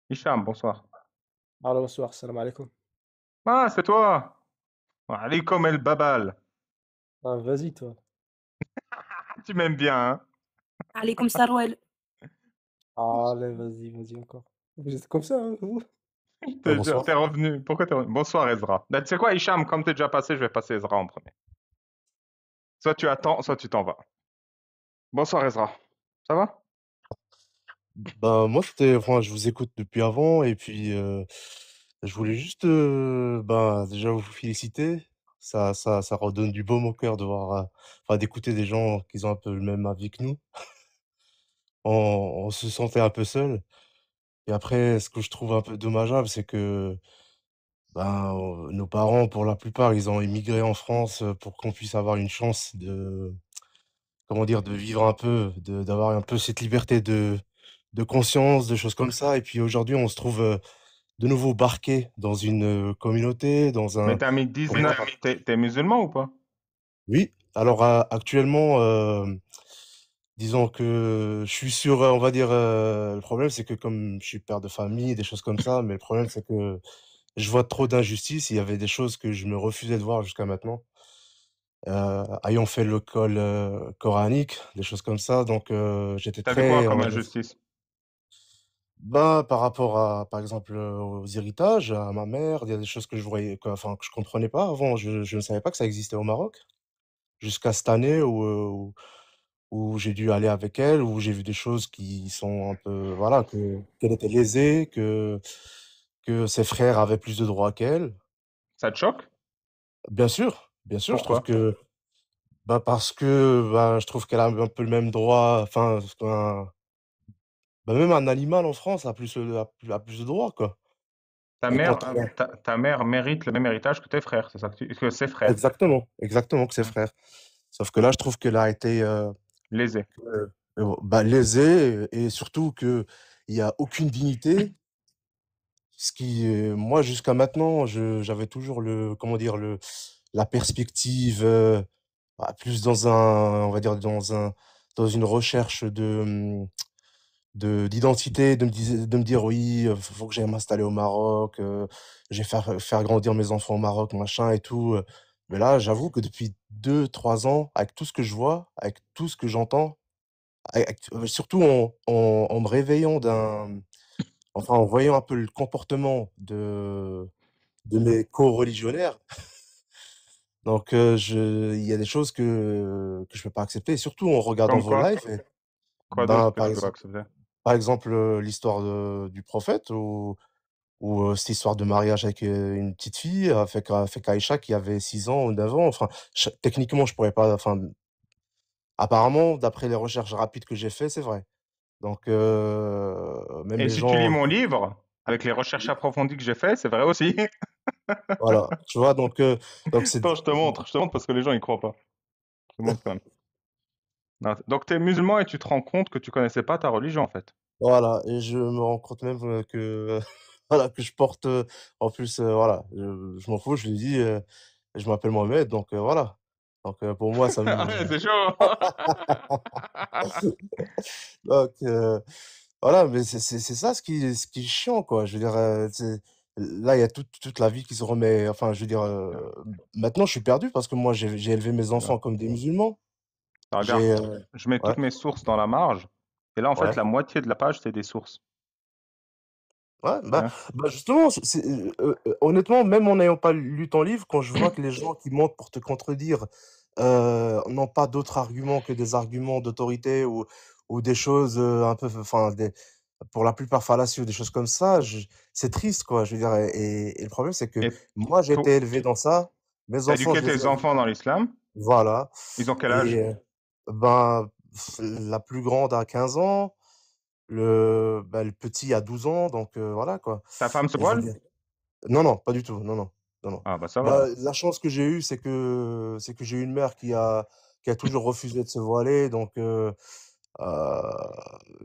Hicham, bonsoir. Alors, bonsoir, salam alaikum. Ah, c'est toi! Wa alaikum el babal. Ah, vas-y, toi. Tu m'aimes bien, hein? عليكم السر Allez, vas-y encore. Vous êtes comme ça, hein, vous? Je te jure, t'es Bonsoir. revenu. Pourquoi t'es revenu? Bonsoir, Ezra. Ben, tu sais quoi, Hicham, comme t'es déjà passé, je vais passer Ezra en premier. Soit tu attends, soit tu t'en vas. Bonsoir, Ezra. Ça va? Bah, moi, enfin, je vous écoute depuis avant et puis je voulais juste bah, déjà vous féliciter. Ça redonne du baume au cœur de voir, enfin, d'écouter des gens qui ont un peu le même avis que nous. On se sentait un peu seul. Et après, ce que je trouve un peu dommageable, c'est que ben, nos parents, pour la plupart, ils ont immigré en France pour qu'on puisse avoir une chance de, comment dire, de vivre un peu, d'avoir un peu cette liberté de conscience, de choses comme ça. Et puis aujourd'hui, on se trouve de nouveau barqué dans une communauté, dans Mais un... t'as mis comment dire. 19. T'es musulman ou pas? Oui, alors actuellement, disons que je suis sur, on va dire, le problème, c'est que comme je suis père de famille, des choses comme ça, mais le problème, c'est que je vois trop d'injustices. Il y avait des choses que je me refusais de voir jusqu'à maintenant. Ayant fait l'école coranique, des choses comme ça, donc j'étais T'as vu quoi très, on comme va dire, injustice? bah, par rapport à, par exemple, aux héritages, à ma mère, il y a des choses que je voyais, enfin, que je comprenais pas avant. Je ne savais pas que ça existait au Maroc. Jusqu'à cette année où j'ai dû aller avec elle, où j'ai vu des choses qui sont un peu, voilà, qu'elle était lésée, que ses frères avaient plus de droits qu'elle. Ça te choque? Bien sûr, je trouve Pourquoi? que, bah, parce que, bah, je trouve qu'elle a un peu le même droit, enfin, bah, même un animal en France a plus de droits, quoi. Ta Et mère, quand ta mère mérite le même héritage que tes frères, c'est ça que ses frères. exactement, que ses Hmm. frères. Sauf que là, je trouve qu'elle a été, Lésé. bah, lésée et surtout qu'il y a aucune dignité. Ce qui, moi, jusqu'à maintenant, j'avais toujours comment dire? La perspective, bah, plus dans on va dire dans une recherche d'identité, de me dire: «Oui, faut que j'aille m'installer au Maroc, je vais faire grandir mes enfants au Maroc, machin et tout», mais là, j'avoue que depuis 2 3 ans, avec tout ce que je vois, avec tout ce que j'entends, surtout en me réveillant enfin, en voyant un peu le comportement de mes co-religionnaires, donc il y a des choses que je peux pas accepter, et surtout en regardant Comme vos quoi? lives Quoi ben, d'autre que tu peux pas accepter? par exemple, l'histoire du prophète ou cette histoire de mariage avec, une petite fille, avec Aïcha qui avait 6 ans ou 9 ans, enfin, techniquement, je pourrais pas, enfin, apparemment, d'après les recherches rapides que j'ai fait, c'est vrai. Donc même Et les si tu lis gens mon livre, avec les recherches approfondies que j'ai fait, c'est vrai aussi. voilà, tu vois? Donc c'est Attends, je te montre parce que les gens y croient pas. Je te montre quand même. Non, donc tu es musulman et tu te rends compte que tu connaissais pas ta religion en fait. voilà, et je me rends compte même, que voilà, que je porte, en plus, voilà, je m'en fous, je lui dis, je m'appelle Mohamed, donc voilà. Donc pour moi, ça Ah me ouais, c'est chaud. donc voilà, mais c'est ça ce qui est chiant, quoi. Je veux dire, là, il y a toute la vie qui se remet, enfin, je veux dire, maintenant, je suis perdu parce que moi, j'ai élevé mes enfants comme des musulmans. Alors, regarde, J'ai, je mets ouais, toutes mes sources dans la marge. Et là, en fait, ouais. la moitié de la page, c'est des sources. Ouais, Hein. bah, justement, honnêtement, même en n'ayant pas lu ton livre, quand je vois que les gens qui mentent pour te contredire, n'ont pas d'autres arguments que des arguments d'autorité ou des choses, un peu, enfin, pour la plupart fallacieux, des choses comme ça, c'est triste, quoi. Je veux dire, et le problème, c'est que Et moi, j'ai été toi, élevé dans ça, mes t'as enfants, éduqué je les ai tes enfants élevés, dans l'islam. voilà. Ils ont quel âge? Et ben, la plus grande a 15 ans, le petit a 12 ans, donc voilà, quoi. Ta femme se Et je veux poile? dire, non, non, pas du tout, non, non, non, non. Ah bah ça va Bah, alors. la chance que j'ai eue, c'est que j'ai eu une mère qui a toujours refusé de se voiler, donc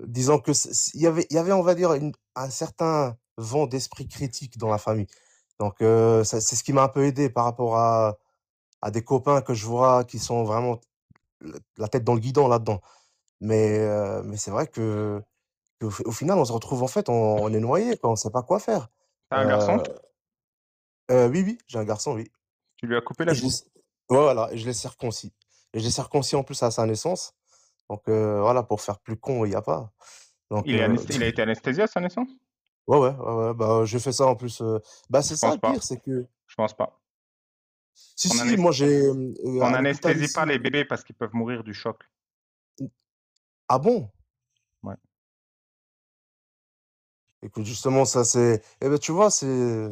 disons que il y avait, on va dire, un certain vent d'esprit critique dans la famille. Donc ça, c'est ce qui m'a un peu aidé par rapport à des copains que je vois qui sont vraiment la tête dans le guidon là-dedans. Mais c'est vrai que Au final, on se retrouve en fait, on est noyé quoi, on sait pas quoi faire. T'as un garçon? Heu oui, oui, j'ai un garçon, oui Tu lui as coupé et la je l'ai bite? c ouais, voilà et je l'ai circoncis et je l'ai circoncis en plus à sa naissance donc voilà, pour faire plus con, il y a pas donc Il a été anesthésié à sa naissance? ouais, ouais, ouais, ouais, bah, j'ai fait ça en plus, bah, c'est Je ça pense le pire, pas, c'est que je pense pas. si, On si, anes moi j'ai, on à l'hôpital anesthésie pas ici les bébés parce qu'ils peuvent mourir du choc. ah bon? Ouais. Écoute, justement, ça c'est eh ben, tu vois, c'est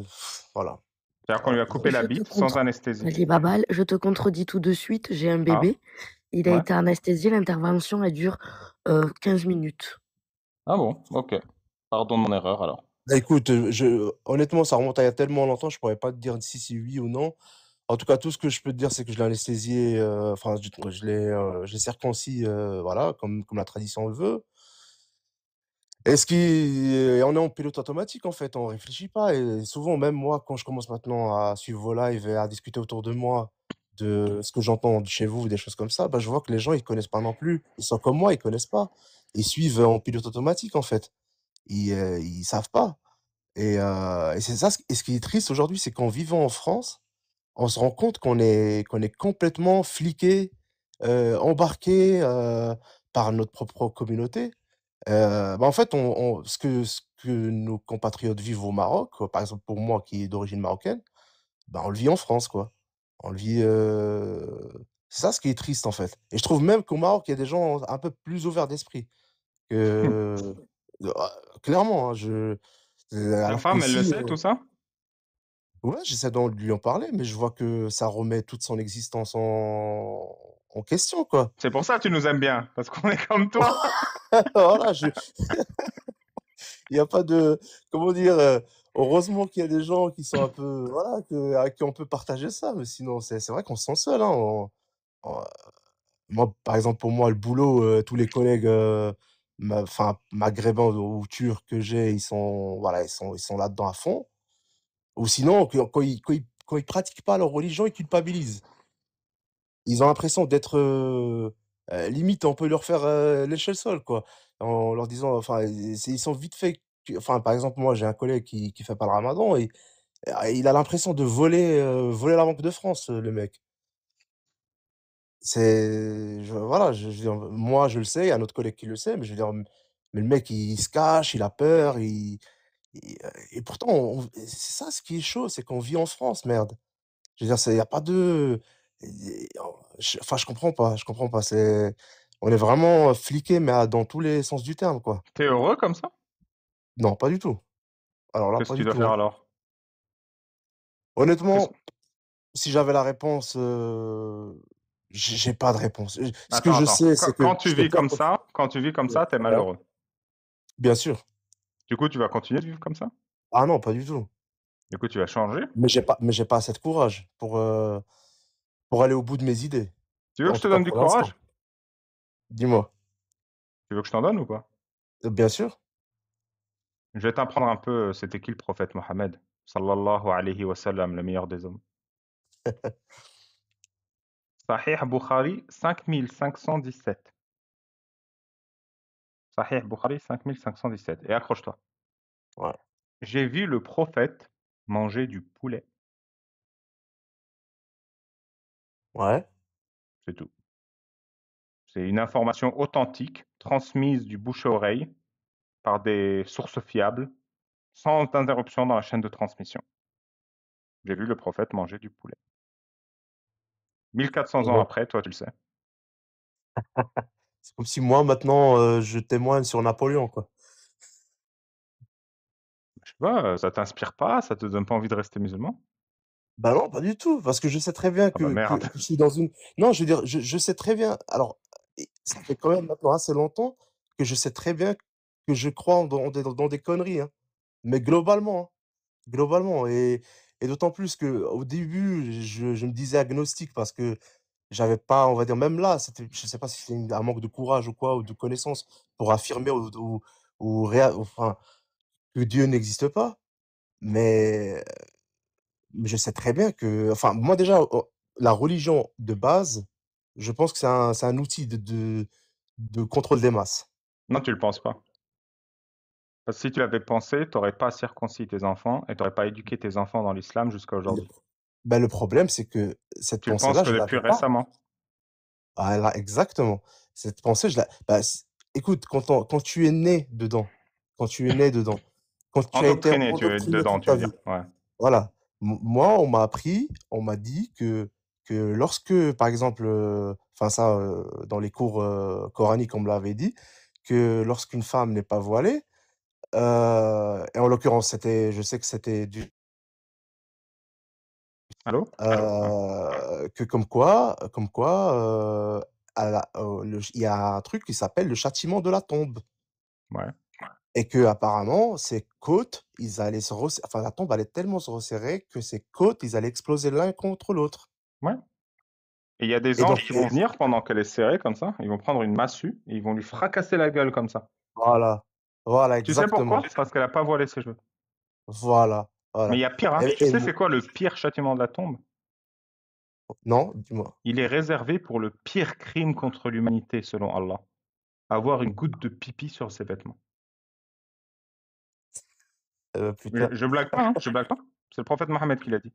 voilà, C'est-à-dire qu'on lui a coupé la Je te bite sans contre anesthésie. Vas-y Babal, je te contredis tout de suite, j'ai un Ah, bébé, il a ouais. été anesthésié, l'intervention elle dure, 15 minutes. Ah bon? OK. Pardon de mon erreur alors. bah, écoute, je honnêtement, ça remonte à il y a tellement longtemps, je pourrais pas te dire si c'est oui ou non. En tout cas, tout ce que je peux te dire, c'est que je l'ai anesthésié, enfin, je l'ai circoncis, voilà, comme la tradition le veut. Et ce qui et on est en pilote automatique, en fait, on réfléchit pas et souvent, même moi, quand je commence maintenant à suivre vos lives et à discuter autour de moi de ce que j'entends de chez vous, des choses comme ça, bah, je vois que les gens, ils connaissent pas non plus. Ils sont comme moi, ils connaissent pas. Ils suivent en pilote automatique, en fait. Ils savent pas et c'est ça ce qui est triste aujourd'hui, c'est qu'en vivant en France, on se rend compte qu'on est complètement fliqué, embarqué, par notre propre communauté. Bah, en fait, on ce que nos compatriotes vivent au Maroc, par exemple pour moi qui est d'origine marocaine, bah, on le vit en France, quoi. On le vit, c'est ça ce qui est triste, en fait et je trouve même qu'au Maroc, il y a des gens un peu plus ouverts d'esprit que ah, clairement, hein, Ta alors femme, elle le qu'ici, sait tout ça? ouais, j'essaie de lui en parler, mais je vois que ça remet toute son existence en question, quoi. C'est pour ça que tu nous aimes bien, parce qu'on est comme toi. Voilà, il y a pas de comment dire? Heureusement qu'il y a des gens qui sont un peu voilà, avec qui on peut partager ça, mais sinon c'est vrai qu'on se sent seul, hein, on moi, par exemple, pour moi, le boulot, tous les collègues, enfin maghrébins ou turcs que j'ai, ils sont voilà, ils sont là-dedans à fond ou sinon quand ils pratiquent pas leur religion, ils culpabilisent. Ils ont l'impression d'être, limite on peut leur faire, lécher le sol quoi. En leur disant enfin, ils sont vite fait que enfin, par exemple, moi j'ai un collègue qui fait pas le ramadan et il a l'impression de voler la Banque de France, le mec. C'est je voilà, je veux dire, moi je le sais, il y a un autre collègue qui le sait, mais je veux dire, mais le mec il se cache, il a peur, et pourtant c'est ça ce qui est chaud, c'est qu'on vit en France, merde. Je veux dire, c'est il y a pas de et enfin, je comprends pas, on est vraiment fliqués, mais dans tous les sens du terme, quoi. T'es heureux comme ça? Non, pas du tout. Alors là, Qu'est-ce pas que tu du dois tout, faire hein. alors? Qu'est-ce Honnêtement, si j'avais la réponse, j'ai pas de réponse. Ce que Attends, je attends. sais, Quand c'est que quand tu je te vis perds comme quand ça quand tu vis comme ça, tu es ouais, malheureux. bien sûr. Du coup, tu vas continuer de vivre comme ça? Ah non, pas du tout. Du coup, tu vas changer? Mais j'ai pas assez de courage pour aller au bout de mes idées. Tu veux que En je te tout cas donne du pour l'instant. courage? Dis-moi. Tu veux que je t'en donne ou pas? Bien sûr. Je vais t'apprendre un peu, c'était qui le prophète Mohammed, sallallahu alayhi wa sallam, le meilleur des hommes. Sahih Bukhari 5517. Sahih Bukhari 5517. Et accroche-toi. Ouais, J'ai vu le prophète manger du poulet. ouais, C'est tout. C'est une information authentique, transmise du bouche à oreille par des sources fiables, sans interruption dans la chaîne de transmission. J'ai vu le prophète manger du poulet. 1400 ans bon. après, toi tu le sais. C'est comme si moi maintenant, je témoigne sur Napoléon, quoi. Je sais pas, ça t'inspire pas, ça te donne pas envie de rester musulman? Bah non, pas du tout, parce que je sais très bien Ah bah que merde. je suis dans une non, je veux dire, je sais très bien alors et ça fait quand même maintenant assez longtemps que je sais très bien que je crois dans des conneries, hein, mais globalement, hein, globalement et d'autant plus qu'au début, je me disais agnostique parce que j'avais pas, on va dire même là, c'était je sais pas si c'est un manque de courage ou quoi ou de connaissances pour affirmer enfin, que Dieu n'existe pas, mais je sais très bien que enfin, moi déjà, la religion de base, je pense que c'est un outil de contrôle des masses. Non, tu le penses pas. Parce que si tu l'avais pensé, tu n'aurais pas circoncis tes enfants et tu n'aurais pas éduqué tes enfants dans l'islam jusqu'à Le aujourd'hui. pro bah, le problème, c'est que cette Tu le penses pensée-là, que je depuis l'avais pas. récemment. Voilà, exactement. Cette pensée, je la bah, écoute, quand tu es né dedans, quand tu es né dedans, quand tu as été Endoctriné, tu es endoctriné dedans, toute tu veux ta dire. vie, Ouais. voilà. Moi, on m'a dit que lorsque, par exemple, enfin ça, dans les cours, coraniques, on me l'avait dit, que lorsqu'une femme n'est pas voilée, et en l'occurrence, je sais que c'était Allô? Ouais. que comme quoi, à la il y a un truc qui s'appelle le châtiment de la tombe Ouais. et qu'apparemment ces côtes, ils allaient enfin la tombe allait tellement se resserrer que ces côtes, ils allaient exploser l'un contre l'autre Ouais. Et il y a des et donc anges qui vont venir pendant qu'elle est serrée comme ça. Ils vont prendre une massue et ils vont lui fracasser la gueule comme ça. voilà, voilà Tu sais exactement, pourquoi? Parce qu'elle n'a pas voilé ses cheveux. voilà, Mais voilà il y a pire, hein. Tu et sais mo c'est quoi le pire châtiment de la tombe? non, dis-moi? Il est réservé pour le pire crime contre l'humanité selon Allah. Avoir une goutte de pipi sur ses vêtements. Putain, Je blague pas, hein, je blague pas. C'est le prophète Mohammed qui l'a dit.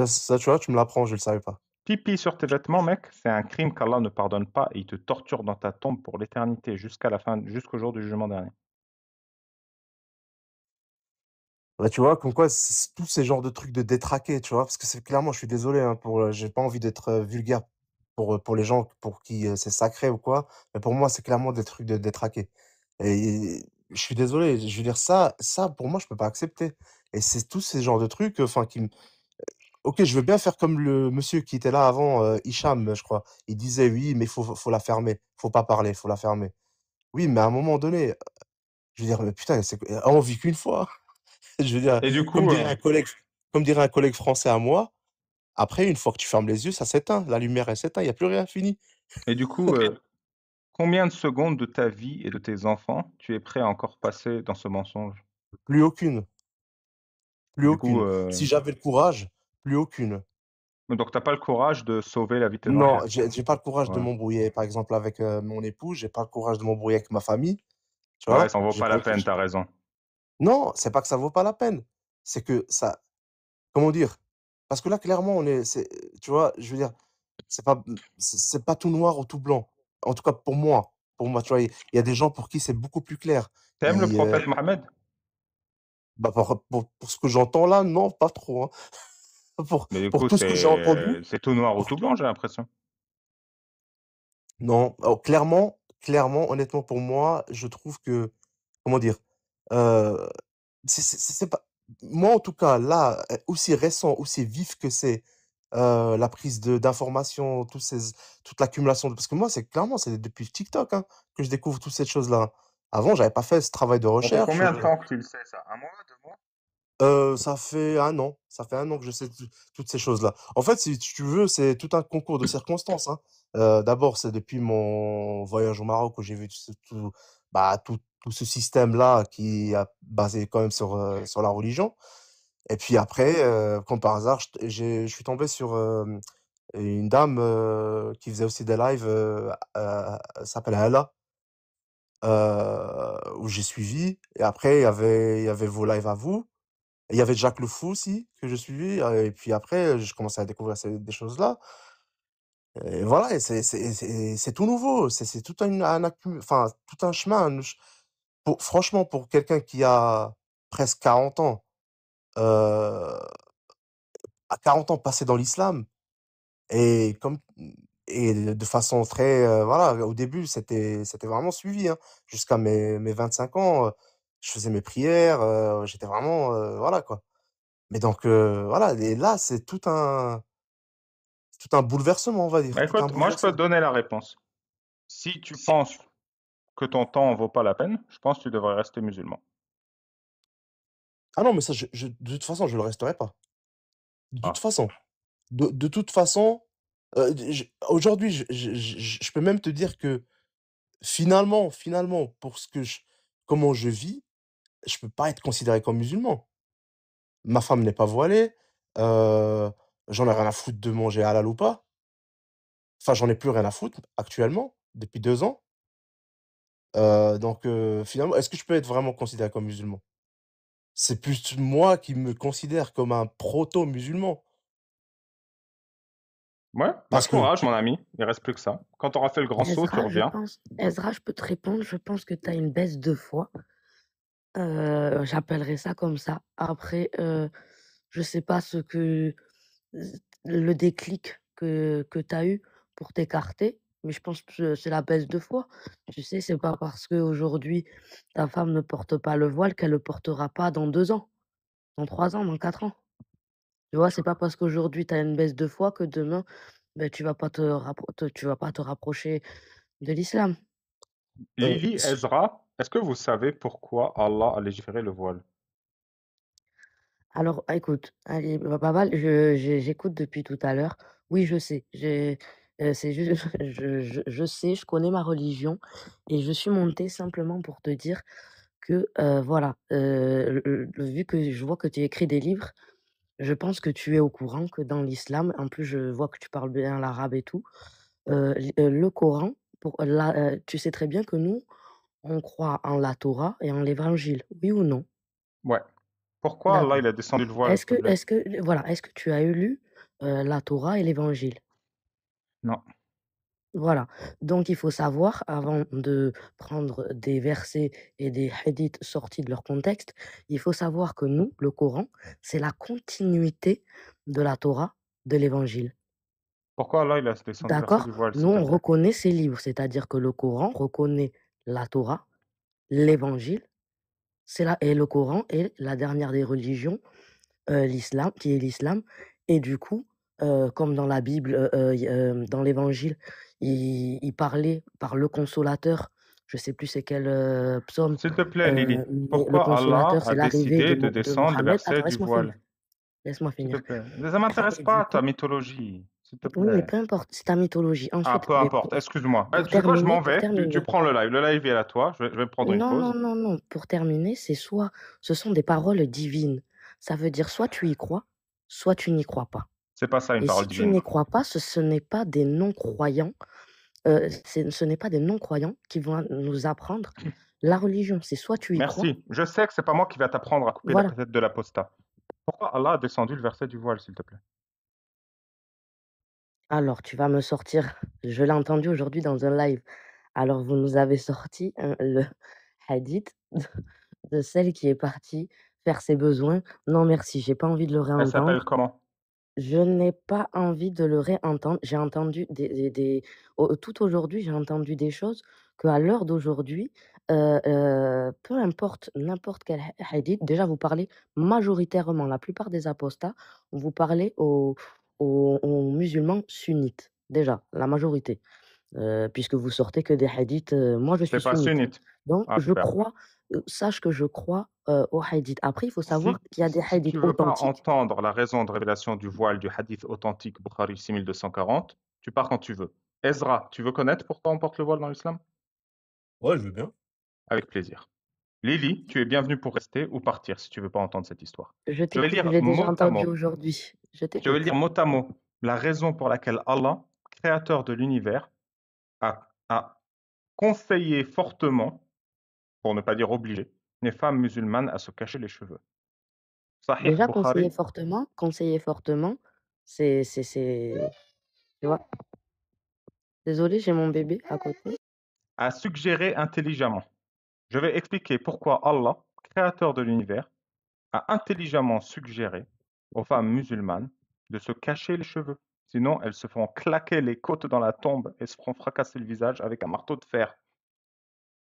ça tu vois, tu me l'apprends, je le savais pas. Pipi sur tes vêtements, mec, c'est un crime qu'Allah ne pardonne pas et il te torture dans ta tombe pour l'éternité jusqu'à la fin, jusqu'au jour du jugement dernier. Bah, tu vois, comme quoi, tous ces genres de trucs de détraqués, tu vois? Parce que c'est clairement, je suis désolé, hein, j'ai pas envie d'être, vulgaire pour les gens pour qui, c'est sacré ou quoi, mais pour moi, c'est clairement des trucs de détraqués et je suis désolé, je veux dire ça pour moi, je peux pas accepter et c'est tous ces genres de trucs, enfin qui me OK, je veux bien faire comme le monsieur qui était là avant, Hicham, je crois. Il disait: «Oui, mais faut la fermer, faut pas parler, faut la fermer». Oui, mais à un moment donné, je veux dire, mais putain, on vit qu'une fois. Je veux dire, Et du comme coup, dirait un collègue comme dirait un collègue français à moi, après une fois que tu fermes les yeux, ça s'éteint, la lumière elle s'éteint, il y a plus rien, fini. et du coup, combien de secondes de ta vie et de tes enfants tu es prêt à encore passer dans ce mensonge? Plus aucune, plus Du coup, aucune. Si j'avais le courage, plus aucune. donc t'as pas le courage de sauver la vie de tes Non, enfants. j'ai pas le courage de Ouais. m'embrouiller, par exemple, avec, mon épouse, j'ai pas le courage de m'embrouiller avec ma famille, tu Ouais, vois? ça en vaut J'ai pas pas la le peine, courage. t'as raison. Non, c'est pas que ça vaut pas la peine, c'est que ça comment dire? Parce que là, clairement, tu vois? Je veux dire, c'est pas tout noir ou tout blanc. En tout cas pour moi, tu vois? Il y a des gens pour qui c'est beaucoup plus clair. T'aimes le Ils, prophète Mohammed? bah, pour ce que j'entends là, non, pas trop, hein. Mais du Pour coup, tout ce que j'ai entendu, c'est tout noir ou pour tout blanc, j'ai l'impression. non, oh, clairement, honnêtement, pour moi, je trouve que comment dire? Heu, c'est pas moi, en tout cas, là, aussi récent, aussi vif que c'est, la prise d'informations, toute l'accumulation parce que moi, c'est depuis TikTok, hein, que je découvre toutes ces choses-là, hein. Avant, j'avais pas fait ce travail de Ça fait recherche, combien de temps que tu le sais, ça? Un mois, 2 mois? Ça fait un an que je sais toutes ces choses-là. En fait, si tu veux, c'est tout un concours de circonstances, hein. D'abord, c'est depuis mon voyage au Maroc où j'ai vu bah, tout ce système-là qui a basé quand même sur la religion et puis après, comme par hasard, je suis tombé sur, une dame, qui faisait aussi des lives, elle s'appelle Hala, où j'ai suivi et après il y avait vos lives à vous. Il y avait Jacques Le Fou aussi, que je suivais, et puis après, je commençais à découvrir des choses-là et voilà et c'est tout nouveau. C'est tout enfin, tout un chemin, franchement, pour quelqu'un qui a presque 40 ans, à 40 ans passé dans l'islam et de façon très, voilà, au début, c'était vraiment suivi, hein. Jusqu'à mes 25 ans, je faisais mes prières, j'étais vraiment, voilà, quoi. Mais donc voilà et là, c'est tout un bouleversement, on va dire, Bah tout un écoute, moi je peux te bouleversement. donner la réponse. Si tu penses que ton temps en vaut pas la peine, je pense que tu devrais rester musulman. Ah non, mais ça, de toute façon, je le resterai pas. De toute Ah, façon. De toute façon, aujourd'hui, je peux même te dire que finalement, pour comment je vis, je peux pas être considéré comme musulman. Ma femme n'est pas voilée, heu, j'en ai rien à foutre de manger halal ou pas. Enfin, j'en ai plus rien à foutre actuellement, depuis 2 ans. Donc finalement, est-ce que je peux être vraiment considéré comme musulman? C'est plus moi qui me considère comme un proto-musulman. Ouais, bah Parce que courage, tu mon ami. Il reste plus que ça. Quand tu auras fait le grand saut, tu reviens. Ezra, je peux te répondre, je pense que tu as une baisse de foi. J'appellerais ça comme ça. Après, je sais pas ce que le déclic que tu as eu pour t'écarter, mais je pense que c'est la baisse de foi. Tu sais, c'est pas parce qu'aujourd'hui ta femme ne porte pas le voile qu'elle le portera pas dans 2 ans, dans 3 ans, dans 4 ans. Tu vois? C'est pas parce qu'aujourd'hui tu as une baisse de foi que demain, beh, tu vas pas te rapprocher de l'islam. Lily, s Ezra, est-ce que vous savez pourquoi Allah a légiféré le voile? Alors, écoute, allez, pas mal, j'écoute depuis tout à l'heure. Oui, je sais, c'est juste, je sais, je connais ma religion et je suis montée simplement pour te dire que, voilà, vu que je vois que tu écris des livres, je pense que tu es au courant que dans l'islam, en plus, je vois que tu parles bien l'arabe et tout, le Coran, tu sais très bien que nous, on croit en la Torah et en l'Évangile, oui ou non? Ouais. Pourquoi Allah il D'accord. a descendu le voile, s'il te plaît? Est-ce que tu as lu, la Torah et l'Évangile? Non. Voilà. Donc il faut savoir, avant de prendre des versets et des hadiths sortis de leur contexte, il faut savoir que nous, le Coran, c'est la continuité de la Torah, de l'Évangile. Pourquoi Allah il a descendu le verset D'accord? du voile, Nous, s'il te on plaît? reconnaît ces livres, c'est-à-dire que le Coran reconnaît la Torah, l'Évangile, et le Coran est la dernière des religions, l'islam qui est l'islam et du coup, comme dans la Bible, dans l'Évangile, il parlait par le consolateur, je sais plus c'est quel, psaume, S'il te plaît, Lily, mais le pourquoi Allah consolateur, a c'est l'arrivée décidé de de descendre le Mohammed. verset Attends, du laisse-moi finir, voile? laisse-moi S'il te finir plaît. Ça m'intéresse et du pas, ta coup mythologie. S'il te oui, mais plaît. peu importe, c'est ta mythologie. Ah, Ensuite, peu beh, importe, excuse-moi. pour Tu sais quoi, je m'en pour vais. Tu terminer prends le live. Le live est à toi. Je vais me prendre une non, non, pause. non, non, pour terminer, ce sont des paroles divines. Ça veut dire soit tu y crois, soit tu n'y crois pas. C'est pas ça une Et si parole tu divine. n'y crois pas, ce n'est pas des non-croyants, ce n'est pas des non-croyants qui vont nous apprendre la religion. C'est soit tu y crois Merci. Je sais que c'est pas moi qui va t'apprendre à couper la voilà. tête de l'apostat. Pourquoi Allah a descendu le verset du voile, s'il te plaît? Alors tu vas me sortir je l'ai entendu aujourd'hui dans un live. Alors vous nous avez sorti le hadith de celle qui est partie faire ses besoins. Non merci, j'ai pas envie de le Elle s'appelle réentendre. comment? Je n'ai pas envie de le réentendre. J'ai entendu tout aujourd'hui, j'ai entendu des choses qu'à l'heure d'aujourd'hui, peu importe n'importe quel hadith, déjà vous parlez majoritairement, la plupart des apostats, vous parlez aux musulmans sunnites, déjà, la majorité, puisque vous sortez que des hadiths, moi je T'es suis pas sunnite, sunnite. donc Ah, je super. crois, sache que je crois, aux hadiths. Après il faut savoir qu'il y a des Si tu hadiths veux pas authentiques. entendre la raison de révélation du voile du hadith authentique Bukhari 6240, tu pars quand tu veux. Ezra, tu veux connaître pourquoi on porte le voile dans l'islam? Ouais, je veux bien. Avec plaisir. Lily, tu es bienvenue pour rester ou partir si tu veux pas entendre cette histoire. Je Je vais t'écoute, je lire l'ai déjà mot à entendu mot. aujourd'hui. Je Je vais lire t'écoute. mot à mot la raison pour laquelle Allah, créateur de l'univers, a conseillé fortement, pour ne pas dire obligé, les femmes musulmanes à se cacher les cheveux. Sahih Déjà Bukhari conseiller fortement, c'est tu vois? Désolée, j'ai mon bébé à côté. a suggéré intelligemment. Je vais expliquer pourquoi Allah, créateur de l'univers, a intelligemment suggéré aux femmes musulmanes de se cacher les cheveux. Sinon, elles se feront claquer les côtes dans la tombe et se feront fracasser le visage avec un marteau de fer.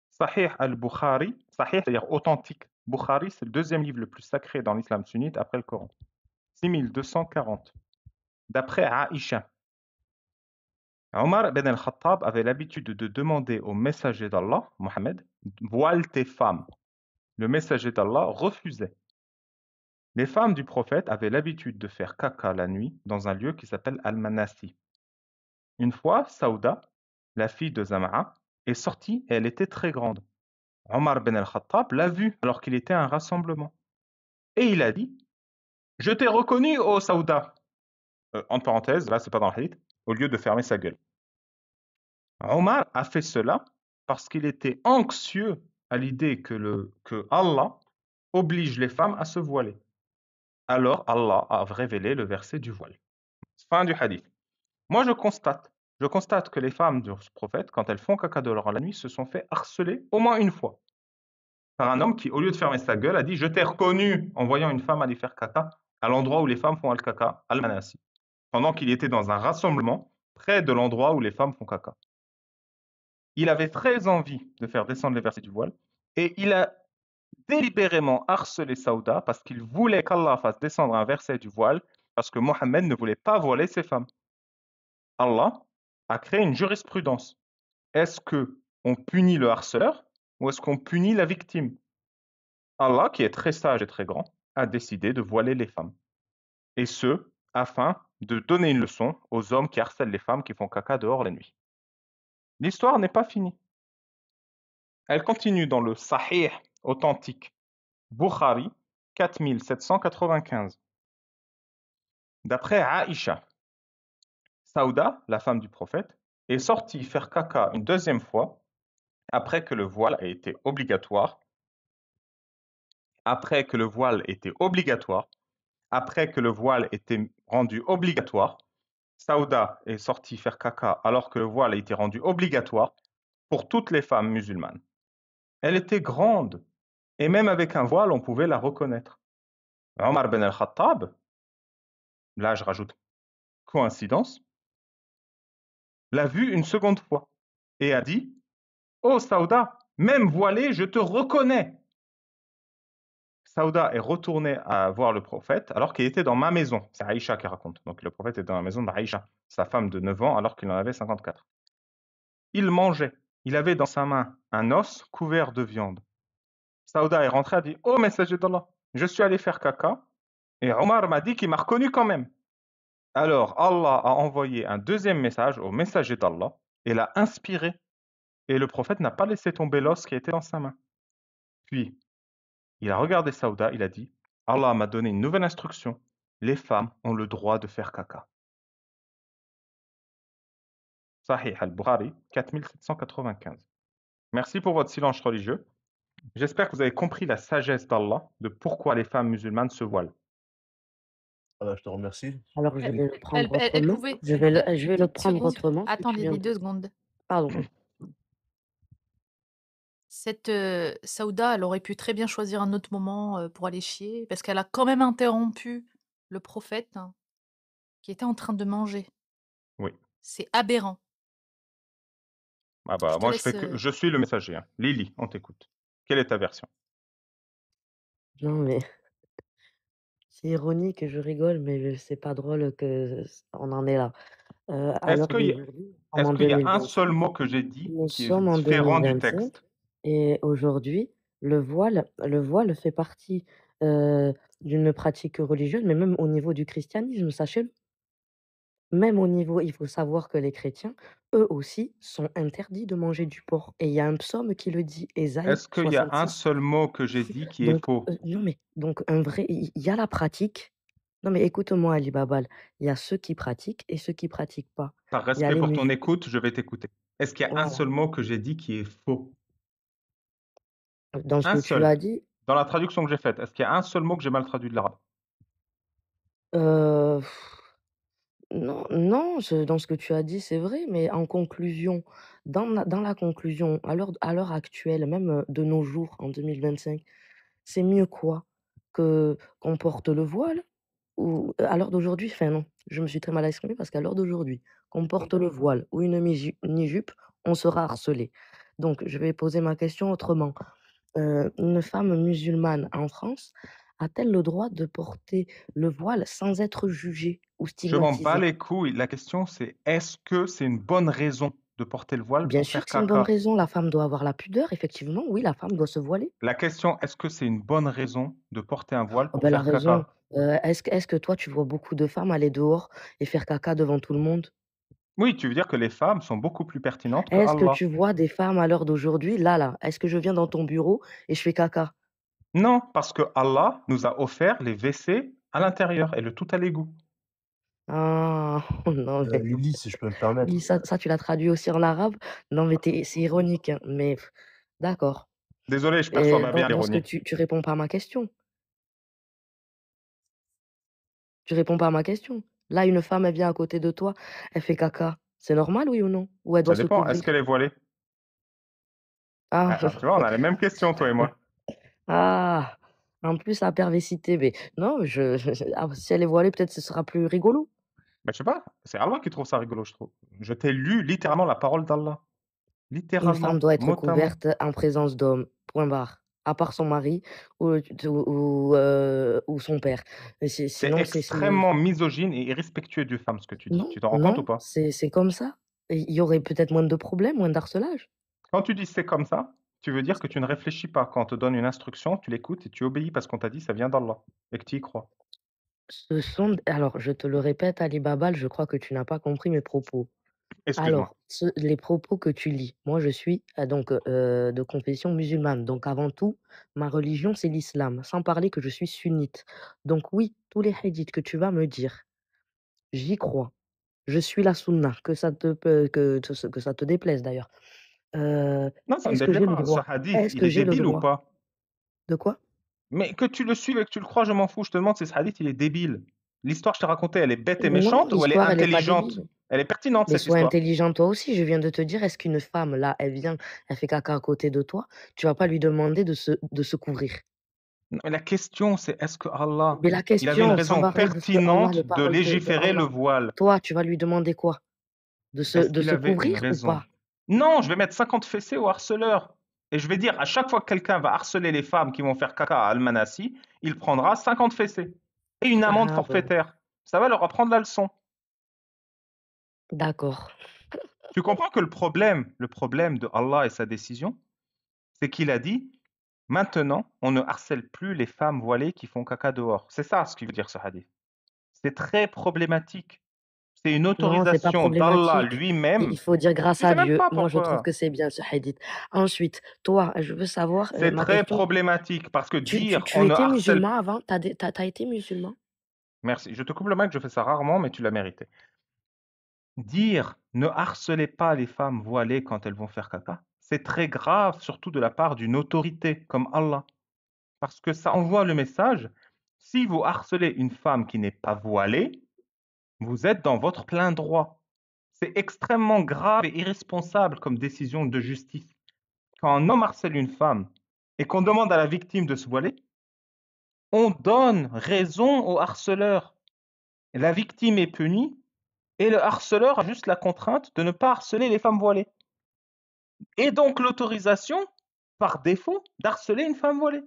Sahih al-Bukhari, Sahih c'est-à-dire authentique. Bukhari, c'est le deuxième livre le plus sacré dans l'islam sunnite après le Coran. 6240. D'après Aïcha, Omar ibn al-Khattab avait l'habitude de demander au messager d'Allah, Mohammed, voile tes femmes. Le messager d'Allah refusait. Les femmes du prophète avaient l'habitude de faire caca la nuit dans un lieu qui s'appelle Al-Manasi. Une fois, Saouda, la fille de Zama'a, est sortie et elle était très grande. Omar ibn al-Khattab l'a vue alors qu'il était à un rassemblement. Et il a dit, je t'ai reconnu, ô Saouda. Entre parenthèses, là c'est pas dans le hadith, au lieu de fermer sa gueule. Omar a fait cela parce qu'il était anxieux à l'idée que Allah oblige les femmes à se voiler. Alors Allah a révélé le verset du voile. Fin du hadith. Moi, je constate que les femmes du prophète, quand elles font caca dehors la nuit, se sont fait harceler au moins une fois par un homme qui, au lieu de fermer sa gueule, a dit « Je t'ai reconnu » en voyant une femme aller faire caca à l'endroit où les femmes font al-caca, al-manasi, pendant qu'il était dans un rassemblement près de l'endroit où les femmes font caca. Il avait très envie de faire descendre les versets du voile et il a délibérément harcelé Saouda parce qu'il voulait qu'Allah fasse descendre un verset du voile parce que Mohammed ne voulait pas voiler ses femmes. Allah a créé une jurisprudence. Est-ce qu'on punit le harceleur ou est-ce qu'on punit la victime? Allah, qui est très sage et très grand, a décidé de voiler les femmes. Et ce, afin de donner une leçon aux hommes qui harcèlent les femmes qui font caca dehors la nuit. L'histoire n'est pas finie. Elle continue dans le Sahih authentique Bukhari 4795. D'après Aïcha, Saouda, la femme du prophète, est sortie faire caca une deuxième fois après que le voile ait été obligatoire. Après que le voile était rendu obligatoire, Saouda est sortie faire caca alors que le voile a été rendu obligatoire pour toutes les femmes musulmanes. Elle était grande et même avec un voile, on pouvait la reconnaître. Omar ben al-Khattab, là je rajoute coïncidence, l'a vue une seconde fois et a dit « Oh Saouda, même voilée, je te reconnais !» Saouda est retournée à voir le prophète alors qu'il était dans ma maison. C'est Aïcha qui raconte. Donc le prophète est dans la maison d'Aïcha, sa femme de 9 ans alors qu'il en avait 54. Il mangeait. Il avait dans sa main un os couvert de viande. Saouda est rentré et a dit « Oh messager d'Allah, je suis allé faire caca et Omar m'a dit qu'il m'a reconnu quand même. » Alors Allah a envoyé un deuxième message au messager d'Allah et l'a inspiré. Et le prophète n'a pas laissé tomber l'os qui était dans sa main. Puis, il a regardé Saouda, il a dit « Allah m'a donné une nouvelle instruction. Les femmes ont le droit de faire caca. » Sahih al-Bukhari, 4795. Merci pour votre silence religieux. J'espère que vous avez compris la sagesse d'Allah de pourquoi les femmes musulmanes se voilent. Voilà, je te remercie. Alors, je vais le Elle, prendre elle autrement. pouvait. Je vais le Petite prendre seconde. autrement, si tu Attendez viens. 2 secondes. Pardon. Cette Saouda, elle aurait pu très bien choisir un autre moment pour aller chier, parce qu'elle a quand même interrompu le prophète hein, qui était en train de manger. Oui. C'est aberrant. Ah bah, Je te moi, laisse. je suis le messager. Hein. Lily, on t'écoute. Quelle est ta version? Non, mais c'est ironique, je rigole, mais c'est pas drôle que on en est là. À Est-ce l'heure qu'il y, d'aujourd'hui, est-ce en qu'il y a un 2025, seul mot que j'ai dit nous qui est sommes en différent du 2025 texte? et aujourd'hui, le voile fait partie d'une pratique religieuse, mais même au niveau du christianisme, sachez-le. Même au niveau, il faut savoir que les chrétiens, eux aussi, sont interdits de manger du porc. Et il y a un psaume qui le dit, Ésaïe Est-ce qu'il y a un 66. seul mot que j'ai dit qui est Donc, faux? non, mais donc un vrai, il y a la pratique. Non, mais écoute-moi, Ali Babal, il y a ceux qui pratiquent et ceux qui pratiquent pas. Par Il y a respect les pour ton musulmans. écoute, je vais t'écouter. Est-ce qu'il y a un Voilà. seul mot que j'ai dit qui est faux? Dans ce Un que tu seul. as dit, Dans la traduction que j'ai faite, est-ce qu'il y a un seul mot que j'ai mal traduit de l'arabe? euh, non, non, dans ce que tu as dit, c'est vrai, mais en conclusion, dans la conclusion, à l'heure actuelle, même de nos jours, en 2025, c'est mieux quoi que qu'on porte le voile ou à l'heure d'aujourd'hui, enfin non, je me suis très mal exprimée parce qu'à l'heure d'aujourd'hui, qu'on porte le voile ou une mini-jupe, on sera harcelé. Donc, je vais poser ma question autrement. Une femme musulmane en France a-t-elle le droit de porter le voile sans être jugée ou Je m'en bats stigmatisée? les couilles. La question, c'est est-ce que c'est une bonne raison de porter le voile Bien pour sûr faire que c'est une bonne caca? raison, la femme doit avoir la pudeur, effectivement, oui, la femme doit se voiler. La question, est-ce que c'est une bonne raison de porter un voile Oh pour ben, la faire raison, caca? est-ce que toi, tu vois beaucoup de femmes aller dehors et faire caca devant tout le monde? Oui, tu veux dire que les femmes sont beaucoup plus pertinentes que Est-ce que Allah? tu vois des femmes à l'heure d'aujourd'hui, là, est-ce que je viens dans ton bureau et je fais caca? Non, parce que Allah nous a offert les WC à l'intérieur et le tout à l'égout. Ah, non, mais Lily, si je peux me permettre. oui, ça, tu l'as traduit aussi en arabe? Non, mais c'est ironique, hein, mais d'accord. Désolé, je perçois Et pas bien dans ce que l'ironie. tu réponds pas à ma question. Tu réponds pas à ma question. Là, une femme, elle vient à côté de toi, elle fait caca. C'est normal, oui ou non? Ou elle doit Ça se dépend. Est-ce couvrir? qu'elle est voilée? Ah, Ah, tu vois, on a les mêmes questions, toi et moi. ah, en plus, la perversité, mais non, ah, si elle est voilée, peut-être ce sera plus rigolo. Mais je sais pas, c'est Allah qui trouve ça rigolo, je trouve. Je t'ai lu littéralement la parole d'Allah. Une femme Littéralement, doit être mot à mot. couverte en présence d'hommes, point barre. À part son mari ou son père. Mais C'est sinon, c'est extrêmement misogyne et irrespectueux de femme, ce que tu dis. non, Tu t'en rends compte ou non, pas? c'est comme ça. Et il y aurait peut-être moins de problèmes, moins d'harcelage. Quand tu dis c'est comme ça, tu veux dire que tu ne réfléchis pas. Quand on te donne une instruction, tu l'écoutes et tu obéis parce qu'on t'a dit ça vient d'Allah et que tu y crois. Alors, je te le répète, Ali Babal, je crois que tu n'as pas compris mes propos. Excuse-moi. Alors, les propos que tu lis, moi je suis donc de confession musulmane. Donc avant tout, ma religion c'est l'islam, sans parler que je suis sunnite. Donc oui, tous les hadiths que tu vas me dire, j'y crois. Je suis la sunna, que ça te déplaise d'ailleurs. Non, ça ne me Est-ce que déplaît j'ai le pas. Ce droit? hadith, Est-ce il que est j'ai le débile ou droit? pas? De quoi? Mais que tu le suives et que tu le crois, je m'en fous. Je te demande si ce hadith, il est débile. L'histoire que je t'ai racontée, elle est bête et Non, méchante ou elle est l'histoire elle est pas intelligente? débile. Elle est pertinente, Mais cette sois histoire. intelligent toi aussi. Je viens de te dire, est-ce qu'une femme là, elle vient, elle fait caca à côté de toi, tu vas pas lui demander de se couvrir. Non, mais la question, c'est est-ce que Allah, Mais la il avait une question, sans raison parler de ce que Allah, pertinente le de parole de légiférer le Allah, voile? toi, tu vas lui demander quoi? De se Est-ce de qu'il se avait une couvrir ou raison? pas? Non, je vais mettre 50 fessées au harceleur. Et je vais dire, à chaque fois que quelqu'un va harceler les femmes qui vont faire caca à Al-Manassi, il prendra 50 fessées. Et une amende Ah bon, forfaitaire. Ça va leur apprendre la leçon. d'accord. Tu comprends que le problème de Allah et sa décision, c'est qu'il a dit, maintenant, on ne harcèle plus les femmes voilées qui font caca dehors. C'est ça ce qu'il veut dire ce hadith. C'est très problématique. C'est une Non, c'est pas autorisation d'Allah problématique. Il lui-même. faut dire grâce Tu à sais même Dieu. pas Moi, je trouve pourquoi. que c'est bien ce hadith. Ensuite, toi, je veux savoir, C'est ma très question, problématique parce que dire tu on ne étais harcèle. musulman avant? T'as été musulman? Merci. Je te coupe le mic, je fais ça rarement, mais tu l'as mérité. Dire ne harcelez pas les femmes voilées quand elles vont faire caca, c'est très grave, surtout de la part d'une autorité comme Allah. Parce que ça envoie le message, si vous harcelez une femme qui n'est pas voilée, vous êtes dans votre plein droit. C'est extrêmement grave et irresponsable comme décision de justice. Quand un homme harcèle une femme et qu'on demande à la victime de se voiler, on donne raison au harceleur. La victime est punie et le harceleur a juste la contrainte de ne pas harceler les femmes voilées. Et donc l'autorisation, par défaut, d'harceler une femme voilée.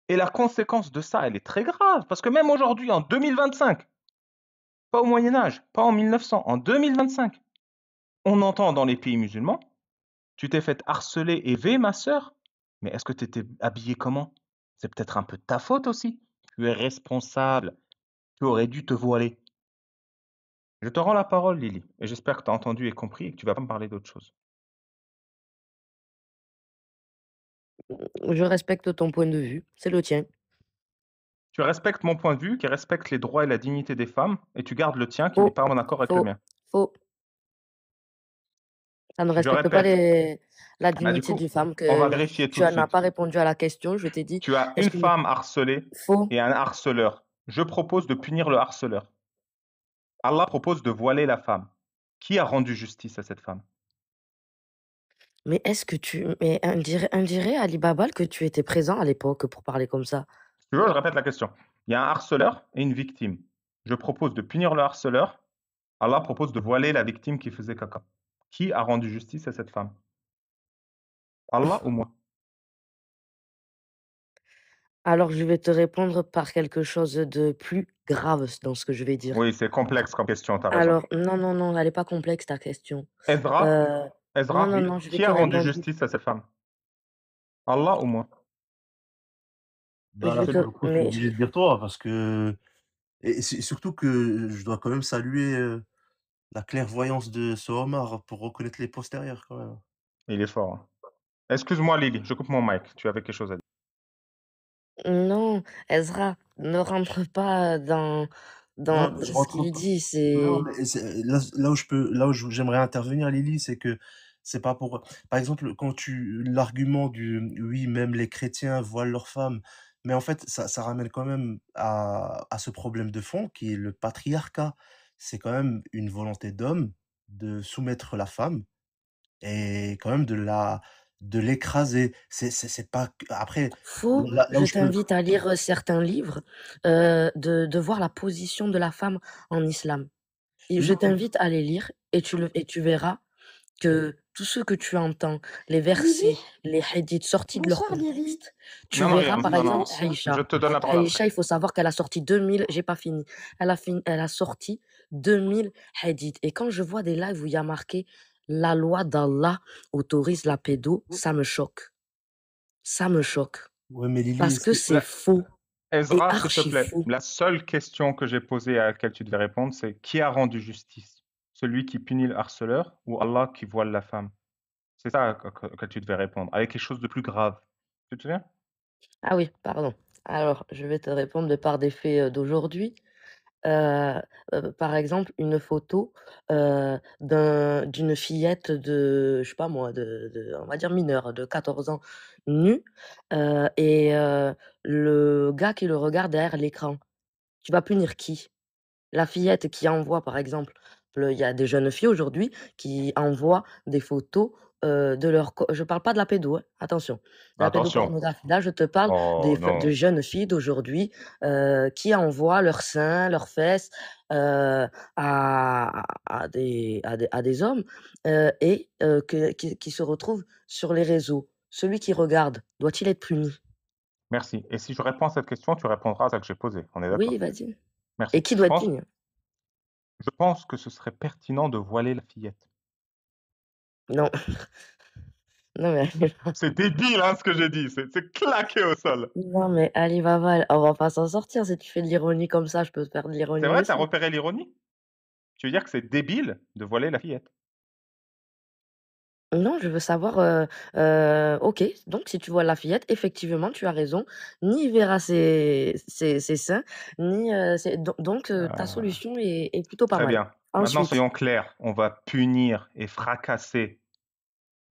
Et la conséquence de ça, elle est très grave, parce que même aujourd'hui, en 2025, pas au Moyen Âge, pas en 1900, en 2025, on entend dans les pays musulmans, tu t'es fait harceler et V, ma sœur, mais est-ce que tu étais habillée comment? C'est peut-être un peu de ta faute aussi. Tu es responsable, tu aurais dû te voiler. Je te rends la parole, Lily, et j'espère que tu as entendu et compris et que tu vas pas me parler d'autre chose. Je respecte ton point de vue, c'est le tien. Tu respectes mon point de vue, qui respecte les droits et la dignité des femmes, et tu gardes le tien, qui n'est Faux, pas en accord avec le faux, mien. faux. Ça ne Je respecte pas répète. la Bah, du dignité coup, d'une femme on va que vérifier tout tu de n'as suite. pas répondu à la question. Je t'ai dit, Tu as est-ce une qu'une femme harcelée faux? et un harceleur. Je propose de punir le harceleur. Allah propose de voiler la femme. Qui a rendu justice à cette femme? Mais on dirait Ali Babal que tu étais présent à l'époque pour parler comme ça. Si tu veux, je répète la question. Il y a un harceleur et une victime. Je propose de punir le harceleur. Allah propose de voiler la victime qui faisait caca. Qui a rendu justice à cette femme? Allah ou moi? Alors je vais te répondre par quelque chose de plus grave dans ce que je vais dire. Oui, c'est complexe comme question, t'as raison. Alors non, non, non, elle est pas complexe ta question. Ezra, Heu, non, Ezra, non, oui. non, je vais Qui te a rendu répondre justice à cette femme? Allah ou moi? Bah, je là, vais pour te le coup, je suis mais obligé de dire toi parce que et c'est surtout que je dois quand même saluer, la clairvoyance de ce homard pour reconnaître les postérieurs quand même. Il est fort, hein. Excuse-moi, Lily, je coupe mon mic. Tu avais quelque chose à dire. non, Ezra, ne rentre pas Non, dans mais je ce rentre qu'il pas. dit, Non, c'est mais là où j'aimerais intervenir, Lily, c'est que c'est pas pour. Par exemple, quand l'argument du oui, même les chrétiens voilent leurs femmes, mais en fait, ça ramène quand même à ce problème de fond qui est le patriarcat. C'est quand même une volonté d'homme de soumettre la femme et quand même de l'écraser. C'est pas. Après, faux. là Je où je peux. t'invite à lire certains livres, de voir la position de la femme en islam. Et je Non, t'invite à les lire et tu verras que tout ce que tu entends, les Lily? versets, les hadiths sortis de leur Bonsoir, Lily. contexte, tu Non, non, verras regarde, par non, non. exemple Bonsoir. Je Aïcha. te donne la parole après. Aïcha, il faut savoir qu'elle a sorti 2000, j'ai pas fini. Elle a sorti 2000 hadiths. Et quand je vois des lives où il y a marqué la loi d'Allah autorise la pédo, ça me choque. Ça me choque. ouais, mais Lily, Parce est-ce que que. c'est faux et Ezra, s'il te archi plaît, faux. la seule question que j'ai posée à laquelle tu devais répondre, c'est qui a rendu justice? Celui qui punit le harceleur ou Allah qui voile la femme? C'est ça que tu devais répondre, avec quelque chose de plus grave. Tu te souviens? Ah oui, pardon. Alors, je vais te répondre de par des faits d'aujourd'hui. Heu par exemple, une photo, d'une fillette de, je sais pas moi, de on va dire mineure, de 14 ans, nue, et le gars qui le regarde derrière l'écran. Tu vas punir qui? La fillette qui envoie, par exemple, il y a des jeunes filles aujourd'hui qui envoient des photos, de leur co je parle pas de la pédo, hein, attention, de la Attention. pédopornographie. Là, je te parle Oh de non. jeunes filles d'aujourd'hui, qui envoient leurs seins, leurs fesses, à des hommes, et qui se retrouvent sur les réseaux. Celui qui regarde, doit-il être puni? Merci. Et si je réponds à cette question, tu répondras à celle que j'ai posée. On est d'accord? Oui, vas-y. Merci. Et qui doit être puni? Je pense que ce serait pertinent de voiler la fillette. Non, non mais C'est débile, hein, ce que j'ai dit. C'est claqué au sol. non, mais Ali Baba, on va pas s'en sortir. Si tu fais de l'ironie comme ça, je peux faire de C'est l'ironie vrai, t'as aussi. repéré l'ironie? Tu veux dire que c'est débile de voiler la fillette? Non, je veux savoir, OK, donc si tu vois la fillette, effectivement, tu as raison. Ni il verra ses seins, ni, ses donc ta Ah, solution est plutôt pas très mal. bien. Maintenant, Ensuite, soyons clairs. On va punir et fracasser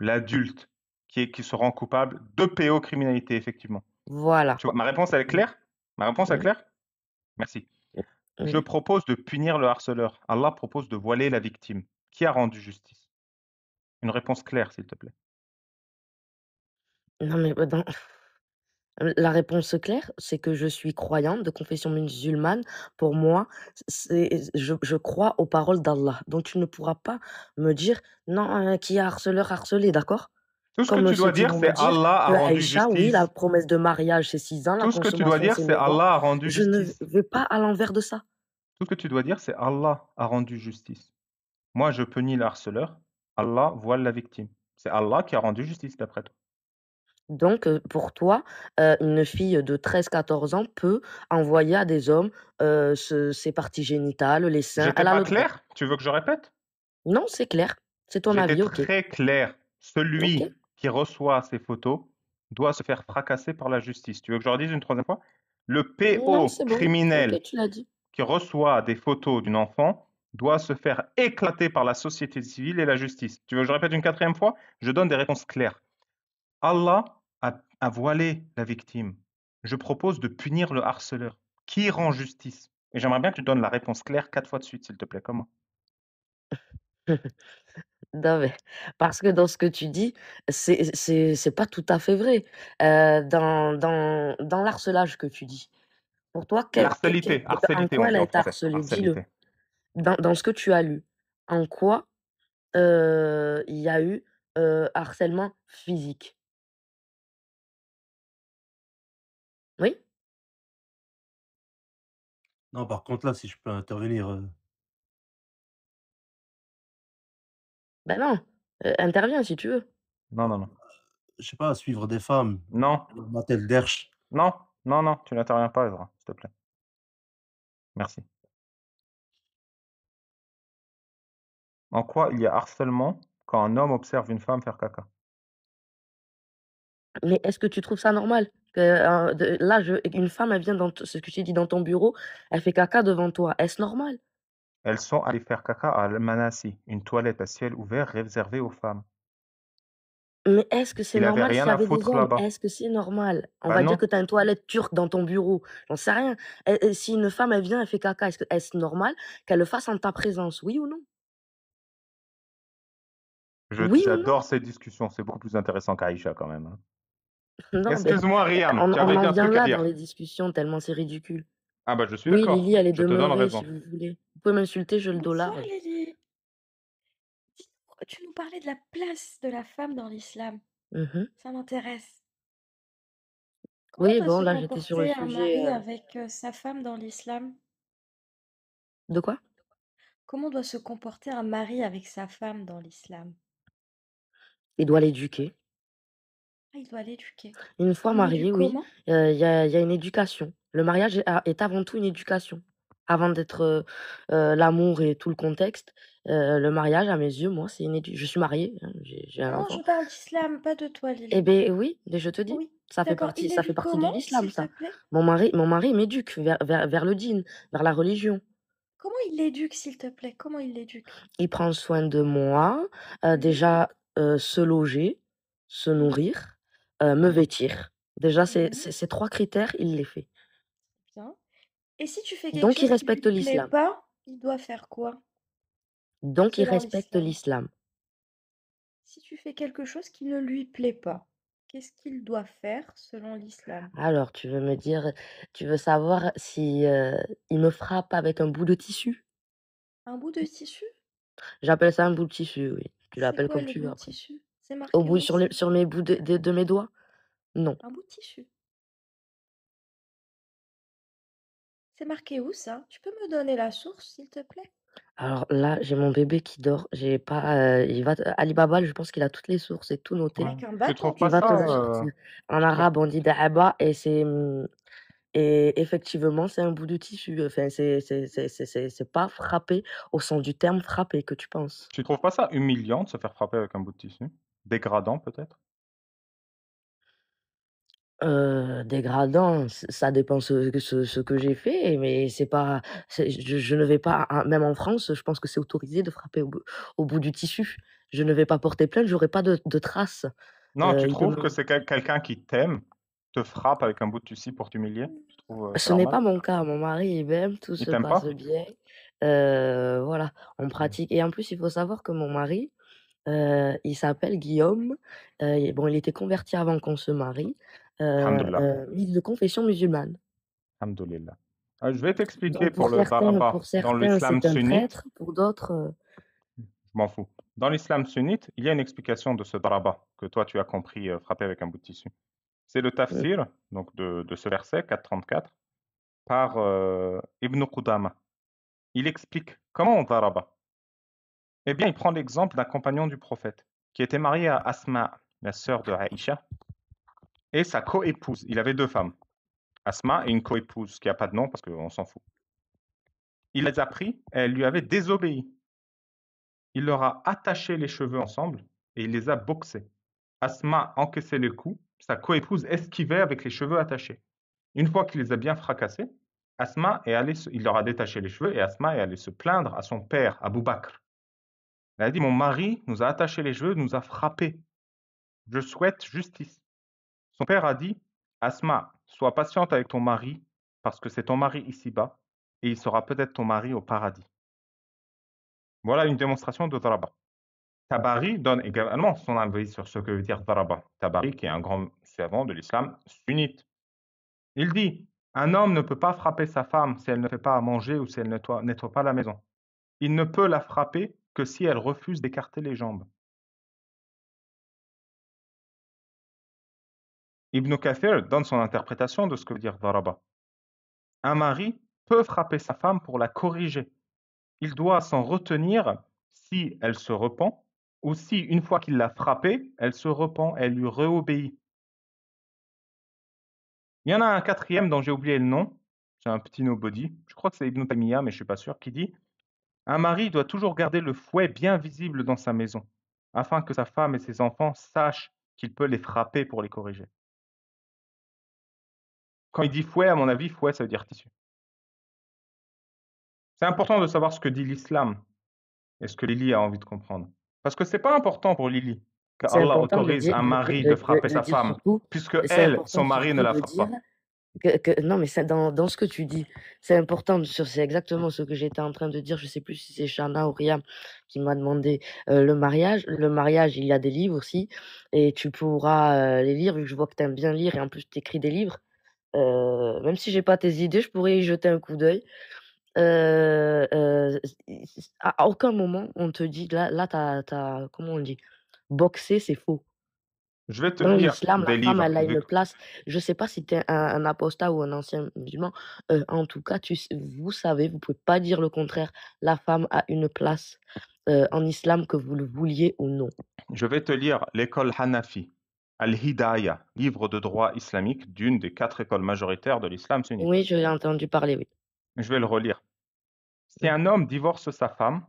l'adulte qui se rend coupable de pédocriminalité, effectivement. voilà. Tu vois, ma réponse, elle est Mmh, claire? Ma réponse, elle est oui, claire? Merci. Je oui. propose de punir le harceleur. Allah propose de voiler la victime. Qui a rendu justice? Une réponse claire, s'il te plaît. Non, mais dans la réponse claire, c'est que je suis croyante de confession musulmane. Pour moi, je crois aux paroles d'Allah. Donc tu ne pourras pas me dire: «Non, qui est harceleur, harcelé», d'accord? Tout ce que Comme tu ceux doit qui dire, vont me c'est dire Allah a que rendu Aïcha, oui, la justice. promesse de mariage, c'est 6 ans, la Tout ce que tu dois consommation, dire, c'est c'est 9 ans. Allah a rendu Je ne justice. vais pas à l'envers de ça. Tout ce que tu dois dire, c'est Allah a rendu justice. Moi, je punis le harceleur. Allah voile la victime. C'est Allah qui a rendu justice, d'après toi. Donc pour toi, une fille de 13 14 ans peut envoyer à des hommes, ses parties génitales, les seins, J'étais elle a pas le droit. clair? Tu veux que je répète? Non, c'est clair. C'est ton J'étais avis, OK. très clair. OK. Celui qui reçoit ces photos doit se faire fracasser par la justice. Tu veux que je redise une troisième fois? Le Non, PO c'est bon. OK, criminel tu l'as dit. qui reçoit des photos d'une enfant doit se faire éclater par la société civile et la justice. Tu veux que je répète une quatrième fois? Je donne des réponses claires. Allah a voilé la victime. Je propose de punir le harceleur. Qui rend justice? Et j'aimerais bien que tu donnes la réponse claire 4 fois de suite, s'il te plaît. Comment? Non, mais parce que dans ce que tu dis, c'est pas tout à fait vrai. Dans l'harcelage que tu dis, pour toi, L'harcélité, en harcélité, quoi on elle dit a en été français. harcelée? Dis-le. Harcélité. Dans ce que tu as lu, en quoi, il y a eu, harcèlement physique? Oui? Non, par contre, là, si je peux intervenir, Ben non, interviens si tu veux. Non, non, non. je sais pas, suivre des femmes, Non, Matel Derch. non, non, non, tu n'interviens pas, Ezra, s'il te plaît. Merci. En quoi il y a harcèlement quand un homme observe une femme faire caca? Mais est-ce que tu trouves ça normal Là, une femme, elle vient ce que j'ai dit, dans ton bureau, elle fait caca devant toi. Est-ce normal? Elles sont allées faire caca à Al-Manasi, une toilette à ciel ouvert réservée aux femmes. Mais est-ce que c'est Il avait normal s'il rien y à avait des foutre hommes? là-bas. Est-ce que c'est normal? On Bah va dire que non, tu as une toilette turque dans ton bureau. J'en sais rien. Si une femme, elle vient, elle fait caca, est-ce normal qu'elle le fasse en ta présence? Oui ou non? Oui ou non? j'adore ces discussions, c'est beaucoup plus intéressant qu'Aïcha quand même, hein. Non, ben, Excuse-moi, Riam, tu on avais dit en un vient truc à là dans dire. les discussions tellement c'est ridicule. Ah bah je suis Oui, d'accord, Lily, elle est je te donne demeurée si raison. vous voulez. Vous pouvez m'insulter, je le Bonsoir dollar. Lily. Tu nous parlais de la place de la femme dans l'islam. Mhm. Ça m'intéresse. Comment Oui, doit bon, se là, j'étais sur le comporter un sujet mari avec sa femme dans l'islam? de quoi? Comment doit se comporter un mari avec sa femme dans l'islam? Il doit l'éduquer. Ah, il doit l'éduquer. Une fois Il l'éduque marié, oui, comment? il y a une éducation. Le mariage est avant tout une éducation. Avant d'être l'amour et tout le contexte, le mariage, à mes yeux, moi, c'est une éducation. Je suis mariée, hein, j'ai un Non, enfant. je parle d'islam, pas de toi, Eh Lily. bien, oui, mais je te dis, Oui, d'accord. Il ça fait l'éduque partie de comment, l'islam, s'il te ça. plaît? Mon mari m'éduque vers le dîn, vers la religion. Comment il l'éduque, s'il te plaît? Comment il l'éduque? Il prend soin de moi, Mhm, déjà, se loger, se mhm, nourrir, me vêtir. Déjà, mhm. ces 3 critères, il les fait. Bien. Et si tu fais quelque Donc il chose qui lui respecte plaît l'islam. pas, il doit faire quoi, Donc il selon respecte l'islam? l'islam. Si tu fais quelque chose qui ne lui plaît pas, qu'est-ce qu'il doit faire selon l'islam? Alors tu veux savoir si, il me frappe avec un bout de tissu? Un bout de tissu? J'appelle ça un bout de tissu, oui. Tu C'est l'appelles quoi comme le tu bout veux de après. tissu? C'est Au marqué bout où ça? sur mes bouts de mes doigts? Non. Un bout de tissu. C'est marqué où ça? Tu peux me donner la source, s'il te plaît? Alors là, j'ai mon bébé qui dort, j'ai pas, Alibaba, je pense qu'il a toutes les sources et tout noté. Avec un Tu bâton, trouves tu Il pas va te ça, le sortir. En tu trouves... arabe, on dit da'aba et et effectivement, c'est un bout de tissu. Enfin, c'est pas frapper au sens du terme frapper que tu penses. tu trouves pas ça humiliant de se faire frapper avec un bout de tissu? Dégradant peut-être? Dégradant, ça dépend ce que j'ai fait, mais je ne vais pas, même en France, je pense que c'est autorisé de frapper au bout du tissu. Je ne vais pas porter plainte, j'aurai pas de traces. Non, tu Il peut trouves que me c'est quelqu'un qui t'aime, te frappe avec un bout de tissu pour t'humilier? Tu trouves c'est Ce n'est normal? pas mon cas, mon mari, il m'aime, tout Il se t'aime passe pas? bien. Voilà, on pratique et en plus, il faut savoir que mon mari, il s'appelle Guillaume, et bon, il était converti avant qu'on se marie, Alhamdoulilah, mais il est de confession musulmane. alhamdoulilah. Je vais t'expliquer Donc pour le pour daraba. Dans certains, l'islam c'est un sunnite, traître, pour d'autres, je m'en fous. Dans l'islam sunnite, il y a une explication de ce daraba que toi tu as compris, frapper avec un bout de tissu. C'est le mmh, tafsir, donc de ce verset 434, par Ibn Qudama. Il explique comment on daraba. Eh bien, il prend l'exemple d'un compagnon du prophète qui était marié à Asma, la sœur de Aïcha, et sa coépouse. Il avait 2 femmes, Asma et une coépouse qui a pas de nom parce qu'on s'en fout. Il les a pris et elle lui avait désobéi. Il leur a attaché les cheveux ensemble et il les a boxés. Asma encaissait le coup, sa coépouse esquivait avec les cheveux attachés. Une fois qu'il les a bien fracassés, il leur a détaché les cheveux et Asma est allée se plaindre à son père, Abu Bakr. Elle a dit, mon mari nous a attaché les cheveux, nous a frappés. Je souhaite justice. Son père a dit, Asma, sois patiente avec ton mari, parce que c'est ton mari ici-bas, et il sera peut-être ton mari au paradis. Voilà une démonstration de daraba. Tabari donne également son avis sur ce que veut dire daraba. Tabari, qui est un grand savant de l'islam sunnite. Il dit, un homme ne peut pas frapper sa femme si elle ne fait pas à manger ou si elle ne nettoie pas la maison. Il ne peut la frapper que si elle refuse d'écarter les jambes. Ibn Kathir donne son interprétation de ce que veut dire daraba. Un mari peut frapper sa femme pour la corriger. Il doit s'en retenir si elle se repent ou si, une fois qu'il l'a frappée, elle se repent, elle lui réobéit. Il y en a un quatrième dont j'ai oublié le nom, c'est un petit nobody, je crois que c'est Ibn Taymiyyah, mais je ne suis pas sûr, qui dit « Un mari doit toujours garder le fouet bien visible dans sa maison, afin que sa femme et ses enfants sachent qu'il peut les frapper pour les corriger. » Quand il dit fouet, à mon avis, fouet, ça veut dire tissu. C'est important de savoir ce que dit l'islam et ce que Lily a envie de comprendre. Parce que c'est pas important pour Lily C'est qu'Allah important de autorise dire un mari de frapper sa dire femme, surtout puisque c'est elle, son important mari, ne surtout la de frappe dire pas. que non, mais c'est dans ce que tu dis, c'est important c'est exactement ce que j'étais en train de dire. Je sais plus si c'est Shana ou Riam qui m'a demandé, le mariage. Le mariage, il y a des livres aussi et tu pourras, les lire vu que je vois que tu aimes bien lire et en plus tu écris des livres. Même si j'ai pas tes idées, je pourrais y jeter un coup d'œil. À aucun moment on te dit là tu comment on dit? Boxer, c'est faux. Je vais te Dans lire l'islam, la des femme, livres, elle a vu une que place. Je sais pas si tu es un apostat ou un ancien musulman, en tout cas, vous savez, vous pouvez pas dire le contraire. La femme a une place, en islam, que vous le vouliez ou non. je vais te lire l'école Hanafi, Al-Hidayah, livre de droit islamique d'une des 4 écoles majoritaires de l'islam sunnite. Oui, je l'ai entendu parler, oui. Je vais le relire. Si Mmh. un homme divorce sa femme,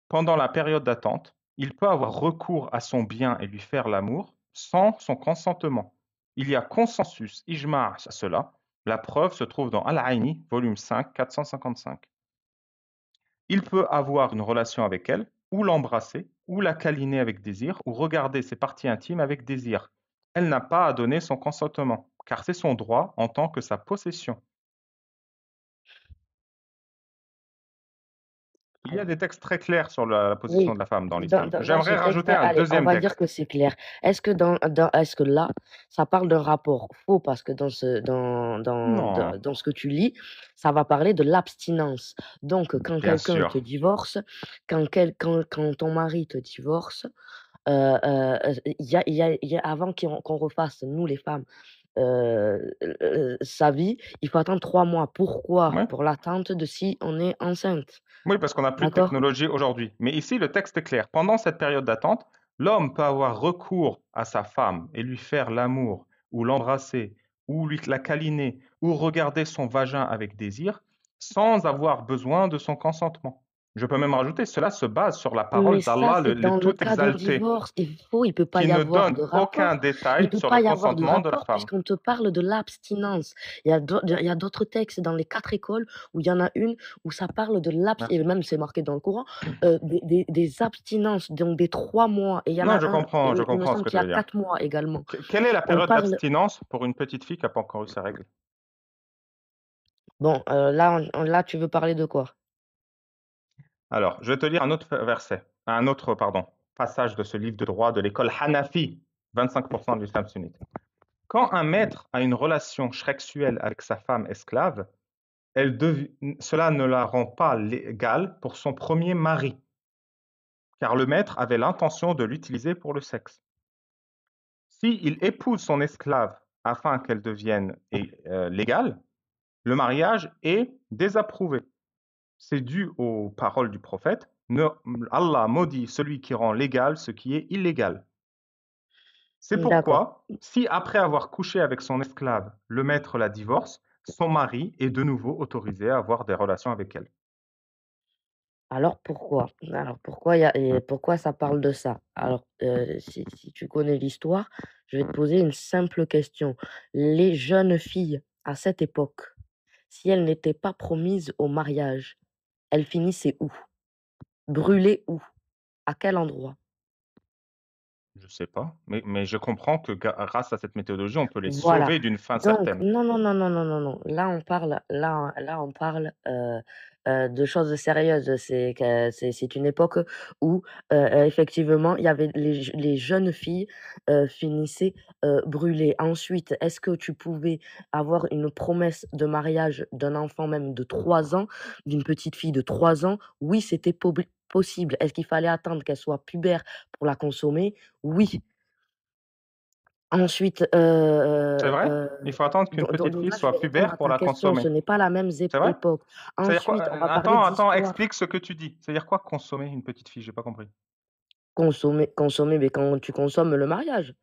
pendant la période d'attente, il peut avoir recours à son bien et lui faire l'amour sans son consentement. Il y a consensus, ijma' à cela. La preuve se trouve dans Al-Aini, volume 5, 455. Il peut avoir une relation avec elle, ou l'embrasser, ou la câliner avec désir, ou regarder ses parties intimes avec désir. Elle n'a pas à donner son consentement, car c'est son droit en tant que sa possession. Il y a des textes très clairs sur la position Oui, de la femme dans dans l'islam. dans ce J'aimerais texte, rajouter un allez, on deuxième va dire texte. que c'est clair. Est-ce que là, ça parle d'un rapport faux? Parce que Non, dans ce que tu lis, ça va parler de l'abstinence. Donc quand bien quelqu'un te sûr. divorce, quand ton mari te divorce, il y a avant qu'on refasse, nous les femmes, sa vie, il faut attendre 3 mois. Pourquoi? Oui. Pour l'attente de si on est enceinte, Oui, parce qu'on n'a plus de d'accord? technologie aujourd'hui. Mais ici, le texte est clair. Pendant cette période d'attente, l'homme peut avoir recours à sa femme et lui faire l'amour, ou l'embrasser, ou lui la câliner, ou regarder son vagin avec désir, sans avoir besoin de son consentement. Je peux même rajouter, cela se base sur la Mais parole ça, d'Allah, c'est le dans le tout cas d'un exalté, divorce. Il peut pas qui y ne avoir donne de aucun rapport. Il détail peut sur pas le y avoir de consentement de la rapport femme. puisqu'on te parle de l'abstinence. Il y a d'autres textes dans les 4 écoles où il y en a une où ça parle de et Merci. même c'est marqué dans le Coran, des abstinences, donc des 3 mois et il y en Non, a un, je il me comprends ce semble que tu qu'il y a veux dire. 4 mois également. Quelle est la On période parle d'abstinence pour une petite fille qui n'a pas encore eu ses règles? bon, là, tu veux parler de quoi? Alors, je vais te lire un autre passage de ce livre de droit de l'école Hanafi, 25% de l'islam sunnite. Quand un maître a une relation sexuelle avec sa femme esclave, cela ne la rend pas légale pour son premier mari, car le maître avait l'intention de l'utiliser pour le sexe. S'il épouse son esclave afin qu'elle devienne légale, le mariage est désapprouvé. C'est dû aux paroles du prophète. Allah maudit celui qui rend légal ce qui est illégal. C'est D'accord. pourquoi, si après avoir couché avec son esclave, le maître la divorce, son mari est de nouveau autorisé à avoir des relations avec elle. Alors pourquoi? Alors pourquoi il y a et pourquoi ça parle de ça? Alors, si tu connais l'histoire, je vais te poser une simple question. Les jeunes filles à cette époque, si elles n'étaient pas promises au mariage, elles finissaient où? Brûlées où? À quel endroit? Je sais pas, mais je comprends que grâce à cette méthodologie, on peut les Voilà. sauver d'une fin Donc certaine. non, non, non, non, non, non, non. Là, on parle, de choses sérieuses. C'est une époque où, effectivement, il y avait les jeunes filles, finissaient, brûlées. Ensuite, est-ce que tu pouvais avoir une promesse de mariage d'un enfant même de 3 ans, d'une petite fille de 3 ans? Oui, c'était possible. Est-ce qu'il fallait attendre qu'elle soit pubère pour la consommer? Oui. Ensuite, C'est vrai? Il faut attendre qu'une petite donc fille là, je vais soit répondre pubère à pour ta la question, ce consommer. n'est pas la même C'est vrai? époque. C'est-à-dire quoi? Ensuite, on va parler Attends, d'histoire. explique ce que tu dis. C'est-à-dire quoi consommer une petite fille? J'ai pas compris. Consommer, mais quand tu consommes le mariage.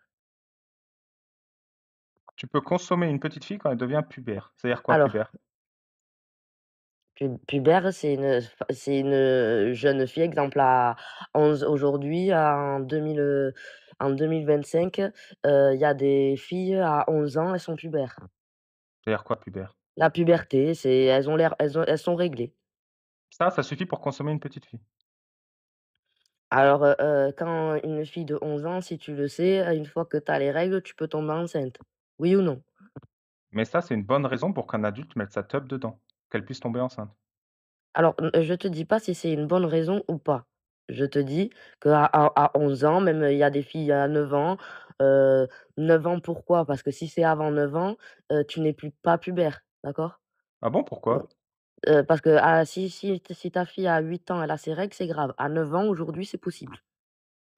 Tu peux consommer une petite fille quand elle devient pubère. C'est-à-dire quoi Alors, pubère? pubère, c'est une, jeune fille, exemple à 11 aujourd'hui, en 2025, il y a des filles à 11 ans, elles sont pubères. C'est-à-dire quoi, pubère? La puberté, elles sont réglées. Ça suffit pour consommer une petite fille. Alors, quand une fille de 11 ans, si tu le sais, une fois que tu as les règles, tu peux tomber enceinte. Oui ou non? Mais ça, c'est une bonne raison pour qu'un adulte mette sa teub dedans, qu'elle puisse tomber enceinte. Alors, je te dis pas si c'est une bonne raison ou pas. Je te dis qu'à 11 ans, même, il y a des filles à 9 ans, heu, 9 ans pourquoi? Parce que si c'est avant 9 ans, tu n'es pas pubère, d'accord? Ah bon, Donc, pourquoi? parce que, si ta fille a 8 ans, elle a ses règles, c'est grave. À 9 ans, aujourd'hui, c'est possible.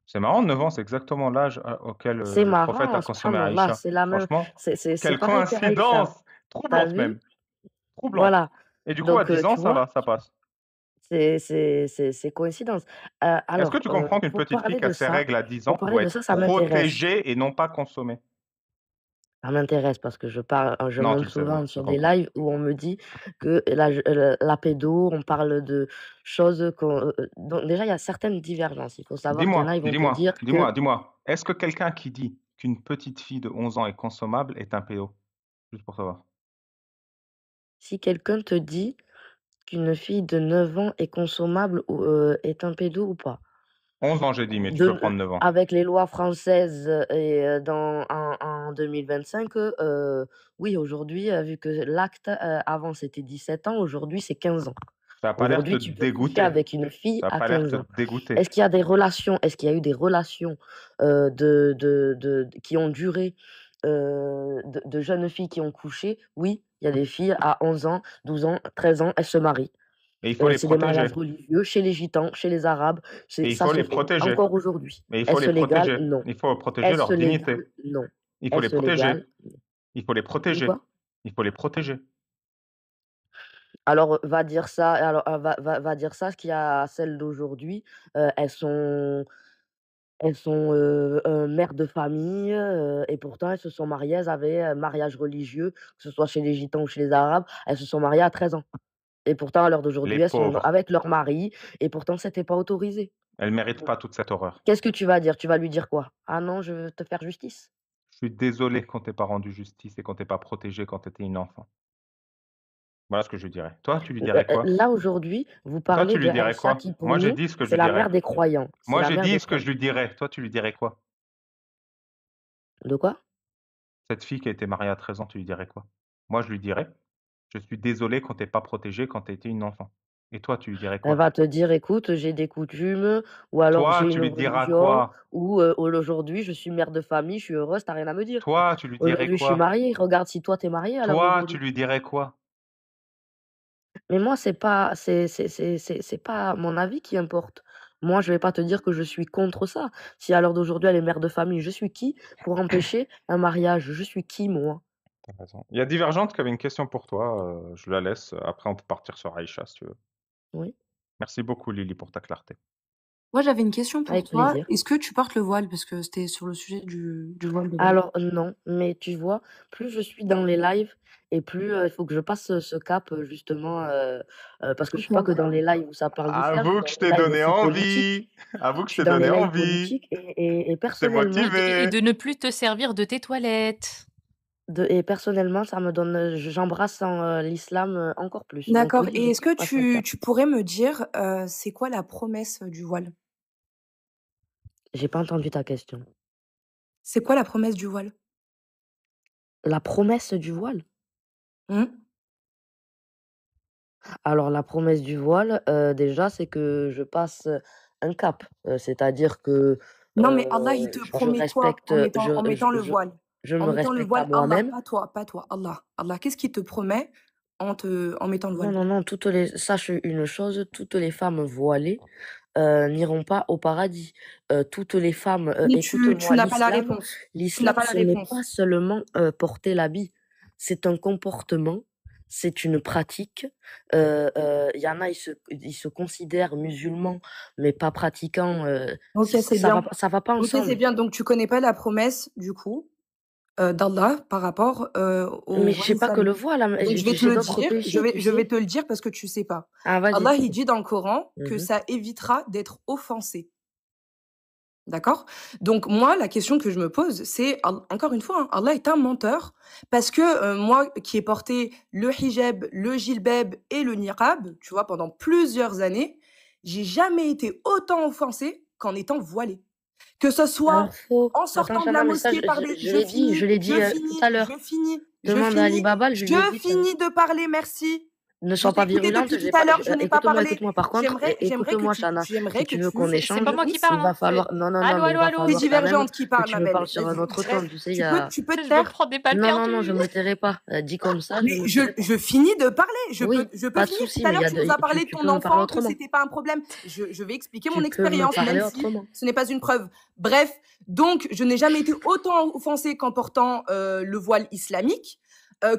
C'est marrant, 9 ans, c'est exactement l'âge auquel, C'est le prophète a marrant, consommé subhanallah, Aïcha. c'est la même Franchement, c'est quelle pareil qu'Aïcha. coïncidence! Tu as Troublante vu? même, troublante. Voilà, Et du coup, à donc 10 ans, tu ça vois? va, ça passe. C'est coïncidence. Est-ce que tu comprends qu'une Pour petite fille parler qui a de ses ça règles à 10 pour ans parler doit de être ça, ça m'intéresse. protégée et non pas consommée? Ça m'intéresse parce que je Non, tu monte le sais, oui, souvent je sur des comprends. lives où on me dit que la pédo, on parle de choses donc déjà, il y a certaines divergences. Il faut savoir qu'il y en a, Dis-moi, ils vont te dis-moi, dire que dis-moi, dis-moi, est-ce que quelqu'un qui dit qu'une petite fille de 11 ans est consommable est un pédo? Juste pour savoir. si quelqu'un te dit qu'une fille de 9 ans est consommable ou est un pédo ou pas. 11 ans, j'ai dit, mais tu peux prendre 9 ans. Avec les lois françaises et en 2025, oui, aujourd'hui, vu que l'acte, avant c'était 17 ans, aujourd'hui c'est 15 ans. Ça a pas l'air de Aujourd'hui, te tu peux coucher dégoûter. avec une fille Ça a à pas l'air de 15 te ans. dégoûter. Est-ce qu'il y a eu des relations, qui ont duré, de jeunes filles qui ont couché? Oui, il y a des filles à 11 ans, 12 ans, 13 ans, elles se marient. Et il faut les C'est des protéger. mariages religieux chez les gitans, chez les arabes, Et il ça faut se les fait protéger. encore aujourd'hui. Mais il faut les Est-ce légal? protéger. Non. Il faut protéger Est-ce leur dignité. légal? Non. Il faut les Est-ce protéger. légal? Il faut les Tu dis protéger. quoi? Il faut les protéger. Alors, va dire ça, qu'il y a celles d'aujourd'hui, elles sont, mères de famille, et pourtant elles se sont mariées, elles avaient un mariage religieux, que ce soit chez les gitans ou chez les arabes, elles se sont mariées à 13 ans et pourtant à l'heure Les d'aujourd'hui, elles sont pauvres, avec leur mari et pourtant c'était pas autorisé. elles méritent Donc pas toute cette horreur. qu'est-ce que tu vas dire? Tu vas lui dire quoi? «Ah non, je veux te faire justice». Je suis désolé qu'on t'ait pas rendu justice et qu'on t'ait pas protégé quand tu étais une enfant. Voilà ce que je lui dirais. Toi, tu lui dirais quoi? Là aujourd'hui, vous Toi, parlez tu de lui dirais Aïcha quoi? qui pour Moi, j'ai nous, dit ce que je c'est lui la dirais. mère des croyants. C'est Moi, la j'ai mère dit des ce que je croyants. lui dirais. Toi, tu lui dirais quoi? De quoi? Cette fille qui a été mariée à 13 ans, tu lui dirais quoi? Moi, je lui dirais: «Je suis désolé qu'on t'ait pas protégée quand tu étais une enfant». Et toi, tu lui dirais Elle quoi? va te dire: «Écoute, j'ai des coutumes» ou alors Toi, «J'ai tu une lui diras religion» quoi? ou «Aujourd'hui, je suis mère de famille, je suis heureuse, tu as rien à me dire». Toi, tu lui dirais Aujourd'hui, je suis quoi? mariée, regarde si toi, tu es mariée à l'heure Toi, tu d'aujourd'hui. lui dirais quoi? Mais moi, c'est pas mon avis qui importe. Moi, je vais pas te dire que je suis contre ça. Si à l'heure d'aujourd'hui, elle est mère de famille, je suis qui pour empêcher un mariage? Je suis qui moi? Tu as raison. Il y a Divergente qui avait une question pour toi, je la laisse, après on peut partir sur Aïcha si tu veux. Oui, Merci beaucoup Lily pour ta clarté. Moi, j'avais une question pour avec toi. plaisir. Est-ce que tu portes le voile? Parce que c'était sur le sujet du voile de Alors non, mais tu vois, plus je suis dans les lives et plus, il faut que je passe ce cap, justement, parce que je suis pas que OK. dans les lives où ça parle d'islam, je suis Avoue que je dans les t'ai lives donné aussi politiques. envie! Avoue que Je je suis t'ai dans les donné lives envie! politiques et Je t'ai personnellement Et de motivé! ne plus te servir de tes toilettes. personnellement, ça me donne, j'embrasse l'islam, encore plus. Donc D'accord, oui, et je est-ce que passe un cap. tu pourrais me dire, c'est quoi la promesse, du voile? J'ai pas entendu ta question. C'est quoi la promesse du voile? La promesse du voile? Mmh? Alors la promesse du voile, déjà, c'est que je passe, un cap, c'est-à-dire que, Non, mais Allah, il te je promet quoi respecte, en mettant le voile? je En me mettant le respecte à voile, Allah, moi-même. pas toi, Allah. Allah, qu'est-ce qu'il te promet en mettant le Non, voile? non, non, sache une chose, toutes les femmes voilées, n'iront pas au paradis. Toutes les femmes, Mais tu écoute-moi, n'as pas la réponse. Tu n'as l'islam, pas la ce n'est réponse. pas seulement, porter l'habit, c'est un comportement, c'est une pratique. Il y en a, ils se considèrent musulmans, mais pas pratiquants, OK, c'est bien. ça va pas OK, c'est ensemble. bien. Donc tu connais pas la promesse, du coup, d'Allah par rapport, au Mais voile j'ai pas que le islamique. voile, hein, Donc je vais te j'ai le d'autres dire, péchés, tu je vais sais? te le dire parce que tu sais pas. Ah vas-y. Allah, il dit dans le Coran que Mmh. ça évitera d'être offensé. D'accord? Donc moi, la question que je me pose, c'est encore une fois, hein, Allah est un menteur parce que moi qui ai porté le hijab, le jilbab et le niqab, tu vois, pendant plusieurs années, j'ai jamais été autant offensée qu'en étant voilée. Que ce soit Faux. en Attends, sortant de la Chana, mais ça, mosquée par des... je l'ai dit, tout à l'heure. Demande à Ali Baba, je lui ai dit. Je finis de parler, merci. Ne Je sois pas t'ai écouté virulente. depuis tout à l'heure, je n'ai pas parlé. Écoute-moi, par contre, écoute-moi, Chana. Si tu veux qu'on échange, C'est pas moi qui parle. il va falloir. Non, Allô, mais il va allô, allô. falloir C'est quand Divergente même qui parle, que tu ma me belle. parles sur un autre ton. Tu sais, il y a. Tu peux te Je vais taire. prendre des balles perdues. Non, je me tairai pas. Dit comme ça, Mais je finis de parler. Je Oui, peux pas de finir. souci, Tout à mais l'heure, tu nous as parlé de tu ton peux me parler enfant, que autrement. c'était pas un problème. Je vais expliquer Tu mon peux me expérience, parler même si autrement. ce n'est pas une preuve. Bref, donc, je n'ai jamais été autant offensée qu'en portant le voile islamique.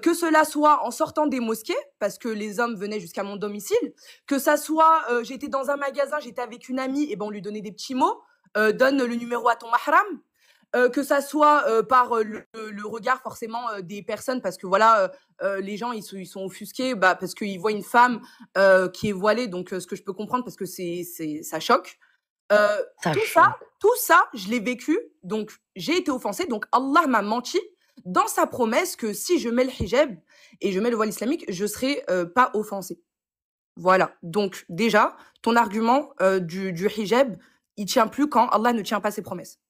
Que cela soit en sortant des mosquées, parce que les hommes venaient jusqu'à mon domicile, que ça soit, j'étais dans un magasin, j'étais avec une amie, et ben on lui donnait des petits mots, donne le numéro à ton mahram, que ça soit par le regard forcément des personnes, parce que voilà, les gens ils sont offusqués, bah, parce qu'ils voient une femme qui est voilée, donc ce que je peux comprendre, parce que ça choque. Tout ça, je l'ai vécu, donc j'ai été offensée, donc Allah m'a menti dans sa promesse que si je mets le hijab et je mets le voile islamique, je serai pas offensée. Voilà. Donc déjà, ton argument du hijab, il tient plus quand Allah ne tient pas ses promesses.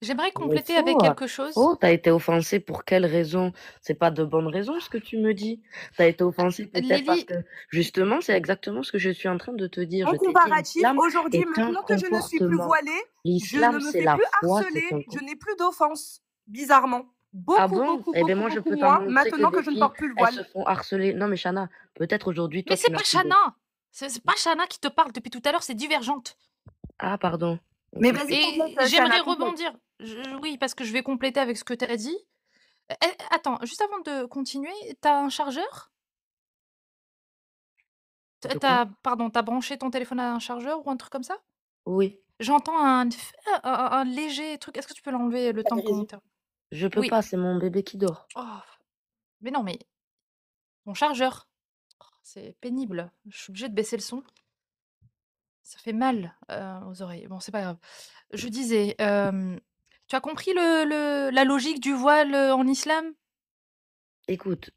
J'aimerais compléter avec quelque chose. Oh, t'as été offensée pour quelle raison? C'est pas de bonnes raisons ce que tu me dis. T'as été offensée peut-être parce que justement, c'est exactement ce que je suis en train de te dire. En comparatif, aujourd'hui, maintenant que je ne suis plus voilée, je ne me fais plus harceler, je n'ai plus d'offense. Bizarrement. Beaucoup moins maintenant que je ne porte plus le voile. Elles se font harceler. Non mais Chana, peut-être aujourd'hui toi. Mais c'est pas Chana. C'est pas Chana qui te parle depuis tout à l'heure, c'est Divergente. Ah pardon. Mais vas-y, j'aimerais rebondir. Oui, parce que je vais compléter avec ce que tu as dit. Attends, juste avant de continuer, t'as un chargeur? T'as branché ton téléphone à un chargeur ou un truc comme ça? Oui. J'entends un léger truc. Est-ce que tu peux l'enlever le temps qu'on... Je peux pas, c'est mon bébé qui dort. Oh. Mais non, mais mon chargeur. Oh, c'est pénible. Je suis obligée de baisser le son. Ça fait mal aux oreilles. Bon, c'est pas grave. Je disais, tu as compris la logique du voile en islam? Écoute.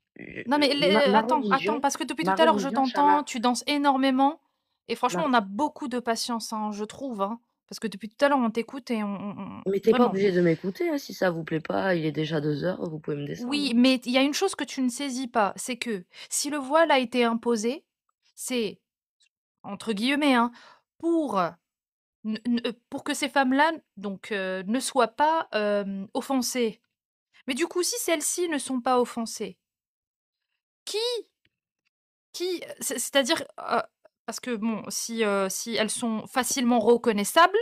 Non, mais attends, parce que depuis tout à l'heure, je t'entends, tu danses énormément. Et franchement, on a beaucoup de patience, hein, je trouve. Hein, parce que depuis tout à l'heure, on t'écoute et on... Mais t'es pas obligé de m'écouter, hein, si ça vous plaît pas, il est déjà 2h, vous pouvez me descendre. Oui, mais il y a une chose que tu ne saisis pas, c'est que si le voile a été imposé, c'est, entre guillemets, hein, pour que ces femmes-là donc ne soient pas offensées. Mais du coup, si celles-ci ne sont pas offensées, c'est-à-dire parce que bon, si elles sont facilement reconnaissables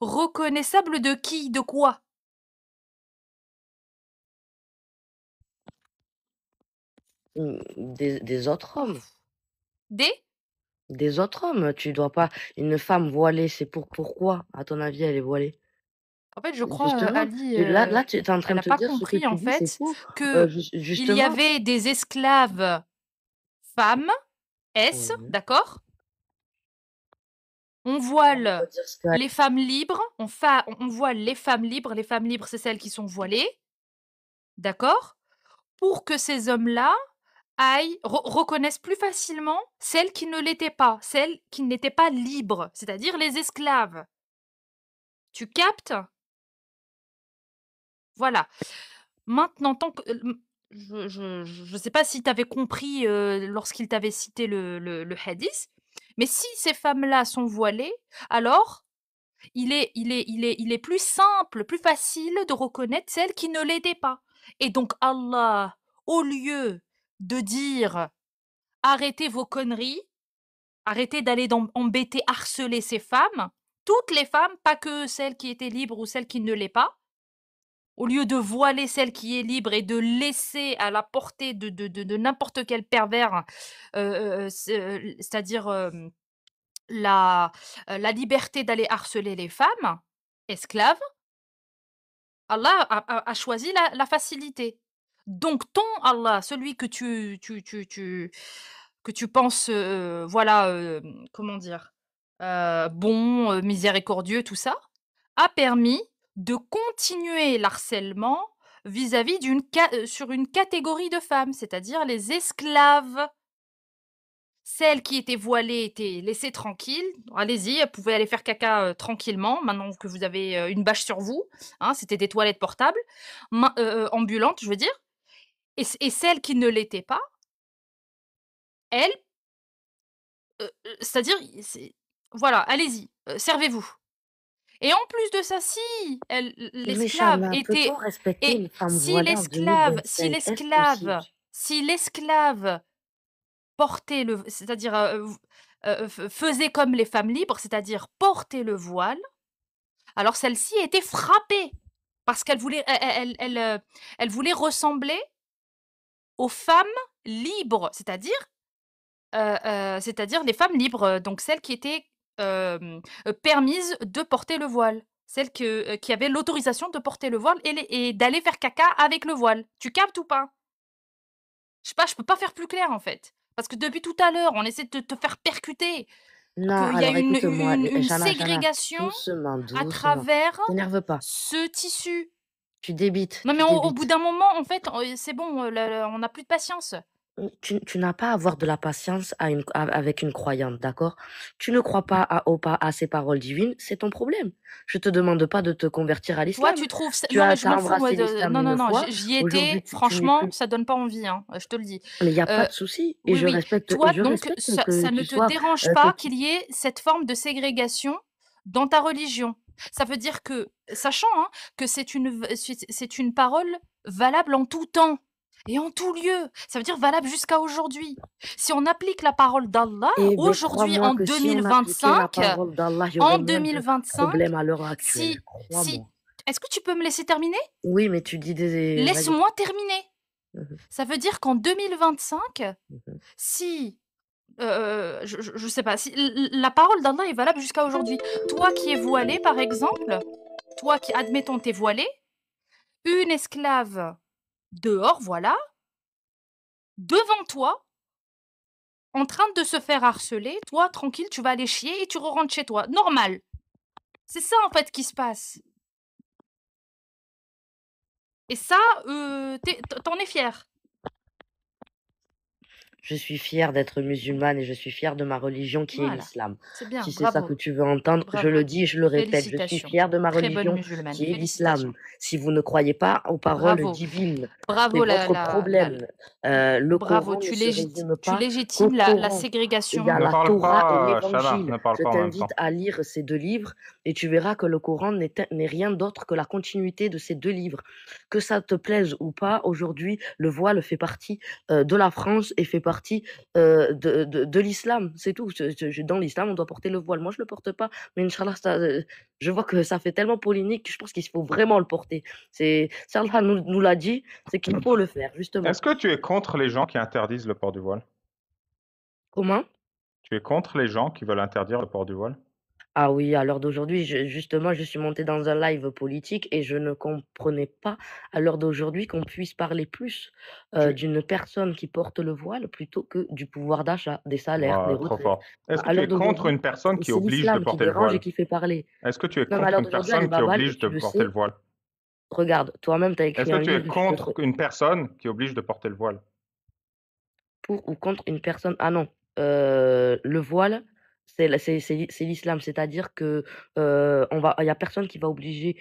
de qui, de quoi? Des autres hommes. Des autres hommes. Tu dois pas. Une femme voilée, c'est pourquoi, à ton avis, elle est voilée? En fait, je crois, Ali, là, tu es en train de te pas dire compris, ce que en tu dis, fait, c'est faux. que justement. il y avait des esclaves femmes, d'accord? On voile les femmes libres, on voile les femmes libres. Les femmes libres, c'est celles qui sont voilées, d'accord? Pour que ces hommes-là reconnaissent plus facilement celles qui ne l'étaient pas, celles qui n'étaient pas libres, c'est-à-dire les esclaves. Tu captes? Voilà. Maintenant, tant que je sais pas si tu avais compris lorsqu'il t'avait cité le hadith, mais si ces femmes-là sont voilées, alors il est plus simple, plus facile de reconnaître celles qui ne l'étaient pas. Et donc Allah, au lieu de dire arrêtez vos conneries, arrêtez d'aller embêter, harceler ces femmes, toutes les femmes, pas que celles qui étaient libres ou celles qui ne l'étaient pas, au lieu de voiler celle qui est libre et de laisser à la portée de n'importe quel pervers, c'est-à-dire la liberté d'aller harceler les femmes esclaves, Allah a choisi la facilité. Donc ton Allah, celui que tu penses, voilà, comment dire, bon, miséricordieux, tout ça, a permis de continuer l'harcèlement vis-à-vis sur une catégorie de femmes, c'est-à-dire les esclaves. Celles qui étaient voilées étaient laissées tranquilles. Allez-y, elles pouvaient aller faire caca tranquillement, maintenant que vous avez une bâche sur vous. Hein, c'était des toilettes portables, ambulantes, je veux dire. Et celles qui ne l'étaient pas, elles, c'est-à-dire, voilà, allez-y, servez-vous. Et en plus de ça, si Mais l'esclave Chana, était... peut-on respecter Et une femme si voilée en l'esclave, 2025? Est-ce possible? si l'esclave portait le, c'est-à-dire faisait comme les femmes libres, c'est-à-dire porter le voile, alors celle-ci était frappée parce qu'elle voulait, elle voulait ressembler aux femmes libres, c'est-à-dire les femmes libres, donc celles qui étaient permises de porter le voile, celles qui avaient l'autorisation de porter le voile et d'aller faire caca avec le voile. Tu captes ou pas? Je sais pas, je peux pas faire plus clair en fait. Parce que depuis tout à l'heure, on essaie de te faire percuter Non, qu'il y a alors écoute-moi, une Chana, ségrégation doucement, à doucement. travers T'énerve pas. ce tissu. Tu débites, Non, tu mais au bout débites. d'un moment, en fait, c'est bon, on n'a plus de patience. Tu n'as pas à avoir de la patience avec une croyante, d'accord? Tu ne crois pas à ces paroles divines, c'est ton problème. Je te demande pas de te convertir à Toi, l'islam. tu trouves... Tu Non, mais as je m'en fous, moi. embrassé l'islam Non, non, une non, fois. j'y Aujourd'hui, étais. tu n'es Franchement, plus. ça donne pas envie, hein, je te le dis. Mais il n'y a pas de souci. Et Oui, je oui. respecte, Toi, et je donc, respecte ça que ne tu te sois. dérange pas qu'il y ait cette forme de ségrégation dans ta religion. Ça veut dire que, sachant hein, que c'est une parole valable en tout temps et en tout lieu, ça veut dire valable jusqu'à aujourd'hui. Si on applique la parole d'Allah Eh ben, aujourd'hui crois-moi en que si on appliquait la 2025, parole d'Allah, il y en aurait moins de 2025, problèmes à l'heure actuelle. Crois-moi. est-ce que tu peux me laisser terminer? Oui, mais tu dis des. Vas-y. Laisse-moi terminer. Mhm. Ça veut dire qu'en 2025, Mhm. si je sais pas, si la parole d'Allah est valable jusqu'à aujourd'hui. Toi qui es voilé, par exemple, toi qui, admettons, t'es voilé, une esclave dehors, voilà, devant toi, en train de se faire harceler, toi, tranquille, tu vas aller chier et tu rentres chez toi. Normal. C'est ça, en fait, qui se passe. Et ça, t'en es fier. Je suis fière d'être musulmane et je suis fière de ma religion qui est Voilà. l'islam. C'est bien, Si c'est ça bravo. que tu veux entendre, je Bravo. le dis et je le répète, je suis Félicitations. fière de ma Très bonne religion musulmane. qui est Félicitations. l'islam. Si vous ne croyez pas aux paroles Bravo. divines, Bravo, c'est votre problème. Le bravo, Coran tu ne se résume tu pas légitimes qu'au la Coran. ségrégation. Il y a Ne la parle Torah pas, et Chana, l'Évangile. ne parle Je pas en même t'invite temps. à lire ces deux livres et tu verras que le Coran n'est rien d'autre que la continuité de ces deux livres. Que ça te plaise ou pas, aujourd'hui, le voile fait partie de la France et fait partie de l'islam. C'est tout. Dans l'islam, on doit porter le voile. Moi, je le porte pas, mais Inch'Allah, je vois que ça fait tellement polémique que je pense qu'il faut vraiment le porter. Si Allah nous l'a dit, c'est qu'il faut le faire, justement. Est-ce que tu es contre les gens qui interdisent le port du voile? Comment? Tu es contre les gens qui veulent interdire le port du voile? Ah oui, à l'heure d'aujourd'hui, justement, je suis montée dans un live politique et je ne comprenais pas à l'heure d'aujourd'hui qu'on puisse parler plus d'une personne qui porte le voile plutôt que du pouvoir d'achat, des salaires, des Trop retraites. fort. Est-ce que À tu l'heure es contre d'aujourd'hui, une personne qui c'est oblige de l'islam qui porter le dérange et voile? qui fait parler. Est-ce que tu es Même à contre l'heure une d'aujourd'hui, personne qui Alibaba, oblige tu de le porter sais, le voile? regarde, toi-même, tu as Est-ce écrit que un tu es livre contre une personne qui oblige de porter le voile? pour ou contre une personne. Ah non, le voile, c'est l'islam, c'est-à-dire que il y a personne qui va obliger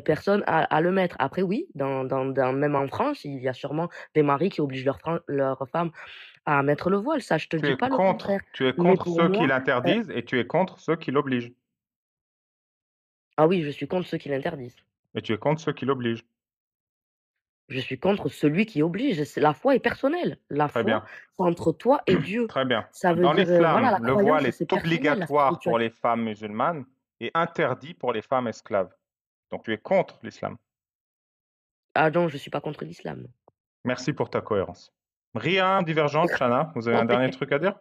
personne à le mettre. Après, oui, même en France, il y a sûrement des maris qui obligent leurs femmes à mettre le voile. Ça, je te dis pas le contraire. Tu es Mais contre pour ceux qui moi, l'interdisent et tu es contre ceux qui l'obligent. ah oui, je suis contre ceux qui l'interdisent. Et tu es contre ceux qui l'obligent. Je suis contre celui qui oblige. La foi est personnelle. La Très foi, bien. c'est entre toi et Dieu. Très bien. Ça veut Dans dire, voilà, l'islam, la le voile croyance, c'est est personnel, la obligatoire pour spiritualité. les femmes musulmanes et interdit pour les femmes esclaves. Donc tu es contre l'islam. Ah non, je suis pas contre l'islam. Merci pour ta cohérence. Rien divergente, Chana, vous avez un dernier truc à dire?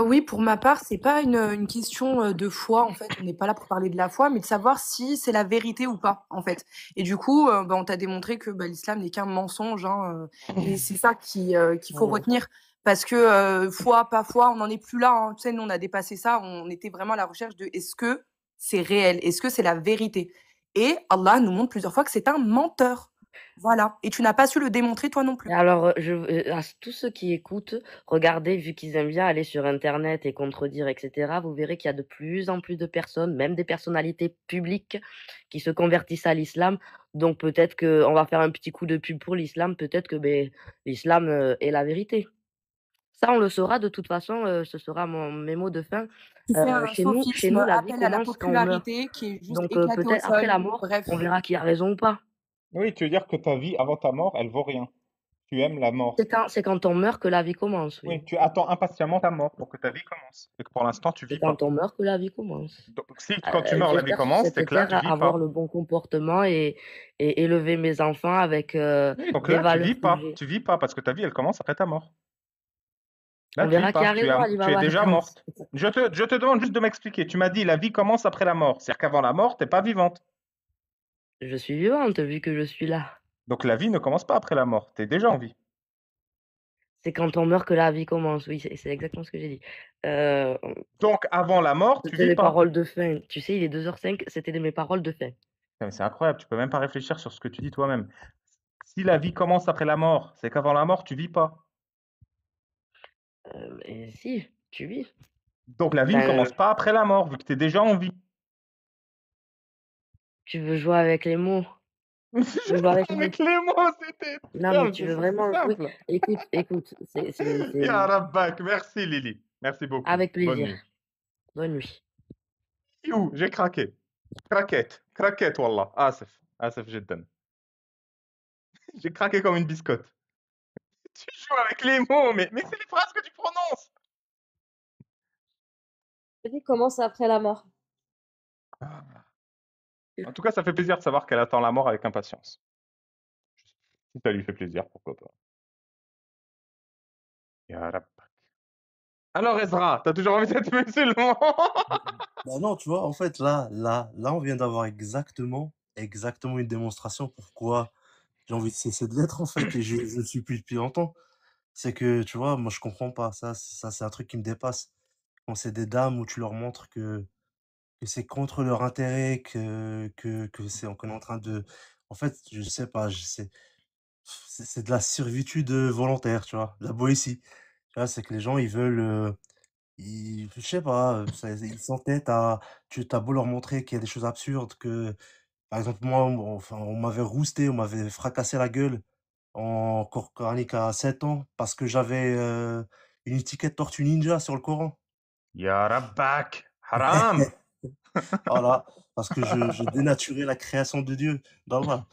Oui, pour ma part, c'est pas une question de foi, en fait. On n'est pas là pour parler de la foi, mais de savoir si c'est la vérité ou pas, en fait. Et du coup, on t'a démontré que l'islam n'est qu'un mensonge, hein, et c'est ça qu'il faut retenir. Parce que foi, pas foi, on n'en est plus là. Hein. Tu sais, nous, on a dépassé ça. On était vraiment à la recherche de est-ce que c'est réel? Est-ce que c'est la vérité? Et Allah nous montre plusieurs fois que c'est un menteur. Voilà. Et tu n'as pas su le démontrer toi non Et plus. alors, à tous ceux qui écoutent, regardez, vu qu'ils aiment bien aller sur internet et contredire et cetera, vous verrez qu'il y a de plus en plus de personnes, même des personnalités publiques, qui se convertissent à l'islam. Donc peut-être qu'on va faire un petit coup de pub pour l'islam, peut-être que, l'islam, est la vérité. Ça, on le saura de toute façon, ce sera mes mots de fin. Tu fais un Chez sophisme, nous, la vie appel à la commence quand on meurt. popularité qui est juste Donc éclaté au peut-être après sol. la mort, Bref. on verra qui a raison ou pas. Oui, tu veux dire que ta vie avant ta mort, elle vaut rien. Tu aimes la mort. C'est quand on meurt que la vie commence, oui. Oui, tu attends impatiemment ta mort pour que ta vie commence. Et que pour l'instant, tu C'est vis pas. quand on meurt que la vie commence. Donc, si quand tu meurs, la vie J'espère sur commence, c'est cette que là, terre tu vis avoir pas. le bon comportement et élever mes enfants avec, Oui, donc des là, tu valeurs vis que pas. j'ai. Tu vis pas parce que ta vie, elle commence après ta mort. Là, On tu vis verra qui pas. a raison, Tu es Alibaba, je déjà pense. morte. Je te demande juste de m'expliquer. Tu m'as dit la vie commence après la mort. C'est-à-dire qu'avant la mort, t'es pas vivante. Je suis vivante vu que je suis là. Donc la vie ne commence pas après la mort. T'es déjà en vie. C'est quand on meurt que la vie commence, oui, c'est exactement ce que j'ai dit. Donc avant la mort, tu C'était vis mes pas. paroles de fin. Tu sais, il est 2h05, c'était mes paroles de fin. Putain, mais c'est incroyable. Tu peux même pas réfléchir sur ce que tu dis toi-même. Si la vie commence après la mort, c'est qu'avant la mort, tu vis pas. Mais si, tu vis. Donc la vie ne Ben, commence pas après la mort, vu que tu es déjà en vie. tu veux jouer avec les mots. Je Tu veux jouer avec avec les... les mots, c'était Non, mais tu veux vraiment jouer. simple. Écoute, c'est Ya Rabbak, merci Lily. Merci beaucoup. avec Bonne plaisir. nuit. Bonne nuit. You, j'ai craqué. Craquette, wallah. Asif jiddan. J'ai craqué comme une biscotte. Tu joues avec les mots, mais c'est les phrases que tu prononces. La vie commence après la mort. En tout cas, ça fait plaisir de savoir qu'elle attend la mort avec impatience. Si ça lui fait plaisir, pourquoi pas. Ya Rabbak. Alors Ezra, t'as toujours envie d'être musulman? Bah non, tu vois, en fait, là, on vient d'avoir exactement une démonstration pourquoi j'ai envie de cesser de l'être, en fait, et je le suis plus depuis longtemps. C'est que, tu vois, moi, je comprends pas. Ça, c'est un truc qui me dépasse. Quand c'est des dames où tu leur montres que c'est contre leur intérêt, que c'est qu'on est en train de. En fait, je sais pas, c'est de la servitude volontaire, tu vois, de la boétie. Tu vois, c'est que les gens, ils veulent. Je sais pas, ils s'entêtent à. Tu as beau leur montrer qu'il y a des choses absurdes, que. Par exemple, moi, enfin, on m'avait rousté, on m'avait fracassé la gueule en cours coranique à 7 ans parce que j'avais une étiquette Tortue Ninja sur le Coran. Ya Rabbak, haram. Voilà, parce que je dénaturais la création de Dieu d'Allah.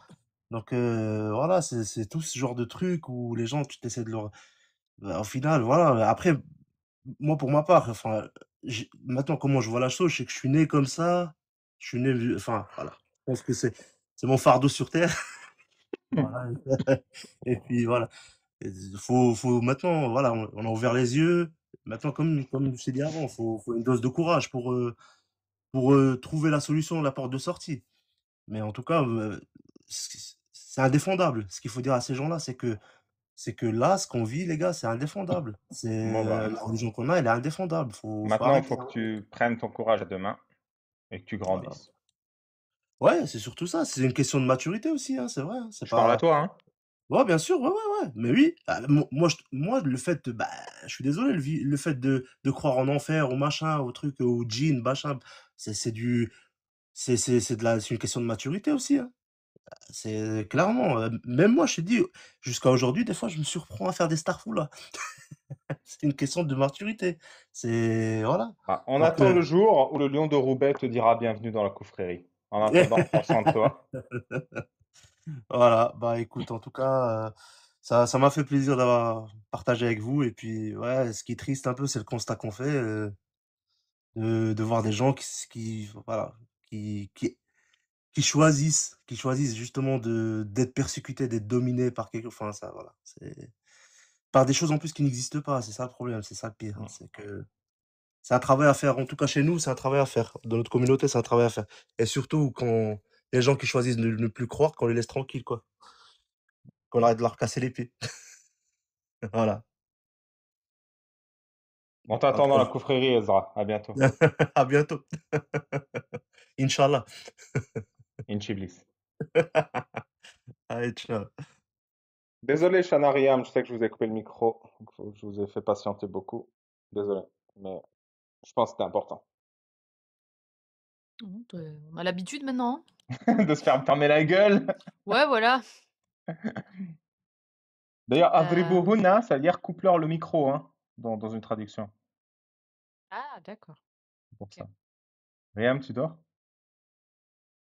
Donc voilà, c'est tout ce genre de truc où les gens, tu essaies de leur. Bah, au final, voilà. Après, moi, pour ma part, enfin, maintenant, comment je vois la chose, c'est que je suis né comme ça. Je suis né, enfin, voilà. Je pense que c'est mon fardeau sur terre. Voilà. Et puis voilà. Faut maintenant, voilà, on a ouvert les yeux. Maintenant, comme je t'ai dit avant, faut une dose de courage pour trouver la solution, la porte de sortie. Mais en tout cas, c'est indéfendable. Ce qu'il faut dire à ces gens-là, c'est que là, ce qu'on vit, les gars, c'est indéfendable. Bon, bah, La religion qu'on a, elle est indéfendable. Faut maintenant, il arrêter. faut que tu prennes ton courage à deux mains et que tu Voilà. grandisses. Ouais, c'est surtout ça. C'est une question de maturité aussi, hein, c'est vrai. Hein, c'est Je parle à pas. toi, hein. Ouais, bien sûr, ouais, ouais, ouais. Mais oui, moi, le fait de, bah, je suis désolé, le fait de croire en enfer, au machin, au truc, au djinn, machin, c'est du, c'est une question de maturité aussi, hein. C'est clairement, même moi, je te dis, jusqu'à aujourd'hui, des fois, je me surprends à faire des starfoulas. C'est une question de maturité. C'est, voilà. Ah, on Donc, attend le jour où le lion de Roubaix te dira bienvenue dans la confrérie. En attendant, prends soin de toi. voilà. Bah, écoute, en tout cas, ça m'a fait plaisir d'avoir partagé avec vous. Et puis, ouais, ce qui est triste un peu, c'est le constat qu'on fait, de voir des gens voilà, qui, qui, qui choisissent justement d'être persécutés, d'être dominés par quelque, enfin, ça, voilà. C'est par des choses en plus qui n'existent pas. C'est ça le problème, c'est ça le pire. Mm. C'est que c'est un travail à faire. En tout cas, chez nous, c'est un travail à faire. Dans notre communauté, c'est un travail à faire. Et surtout, quand les gens qui choisissent de ne plus croire, qu'on les laisse tranquilles, quoi. Qu'on arrête de leur casser les pieds. Voilà. On t'attend En dans tout la cas, confrérie, Ezra. À bientôt. à bientôt. Inch'Allah. Inchiblis. Allez, ciao. Désolé, Shanariam, je sais que je vous ai coupé le micro. Je vous ai fait patienter beaucoup. Désolé. Mais je pense que c'était important. On a l'habitude maintenant. De se faire fermer la gueule. Ouais, voilà. D'ailleurs, Euh, Adribuhunna, ça veut dire coupe-leur le micro, hein, dans une traduction. Ah, d'accord. C'est pour Ok. ça. Riam, tu dors?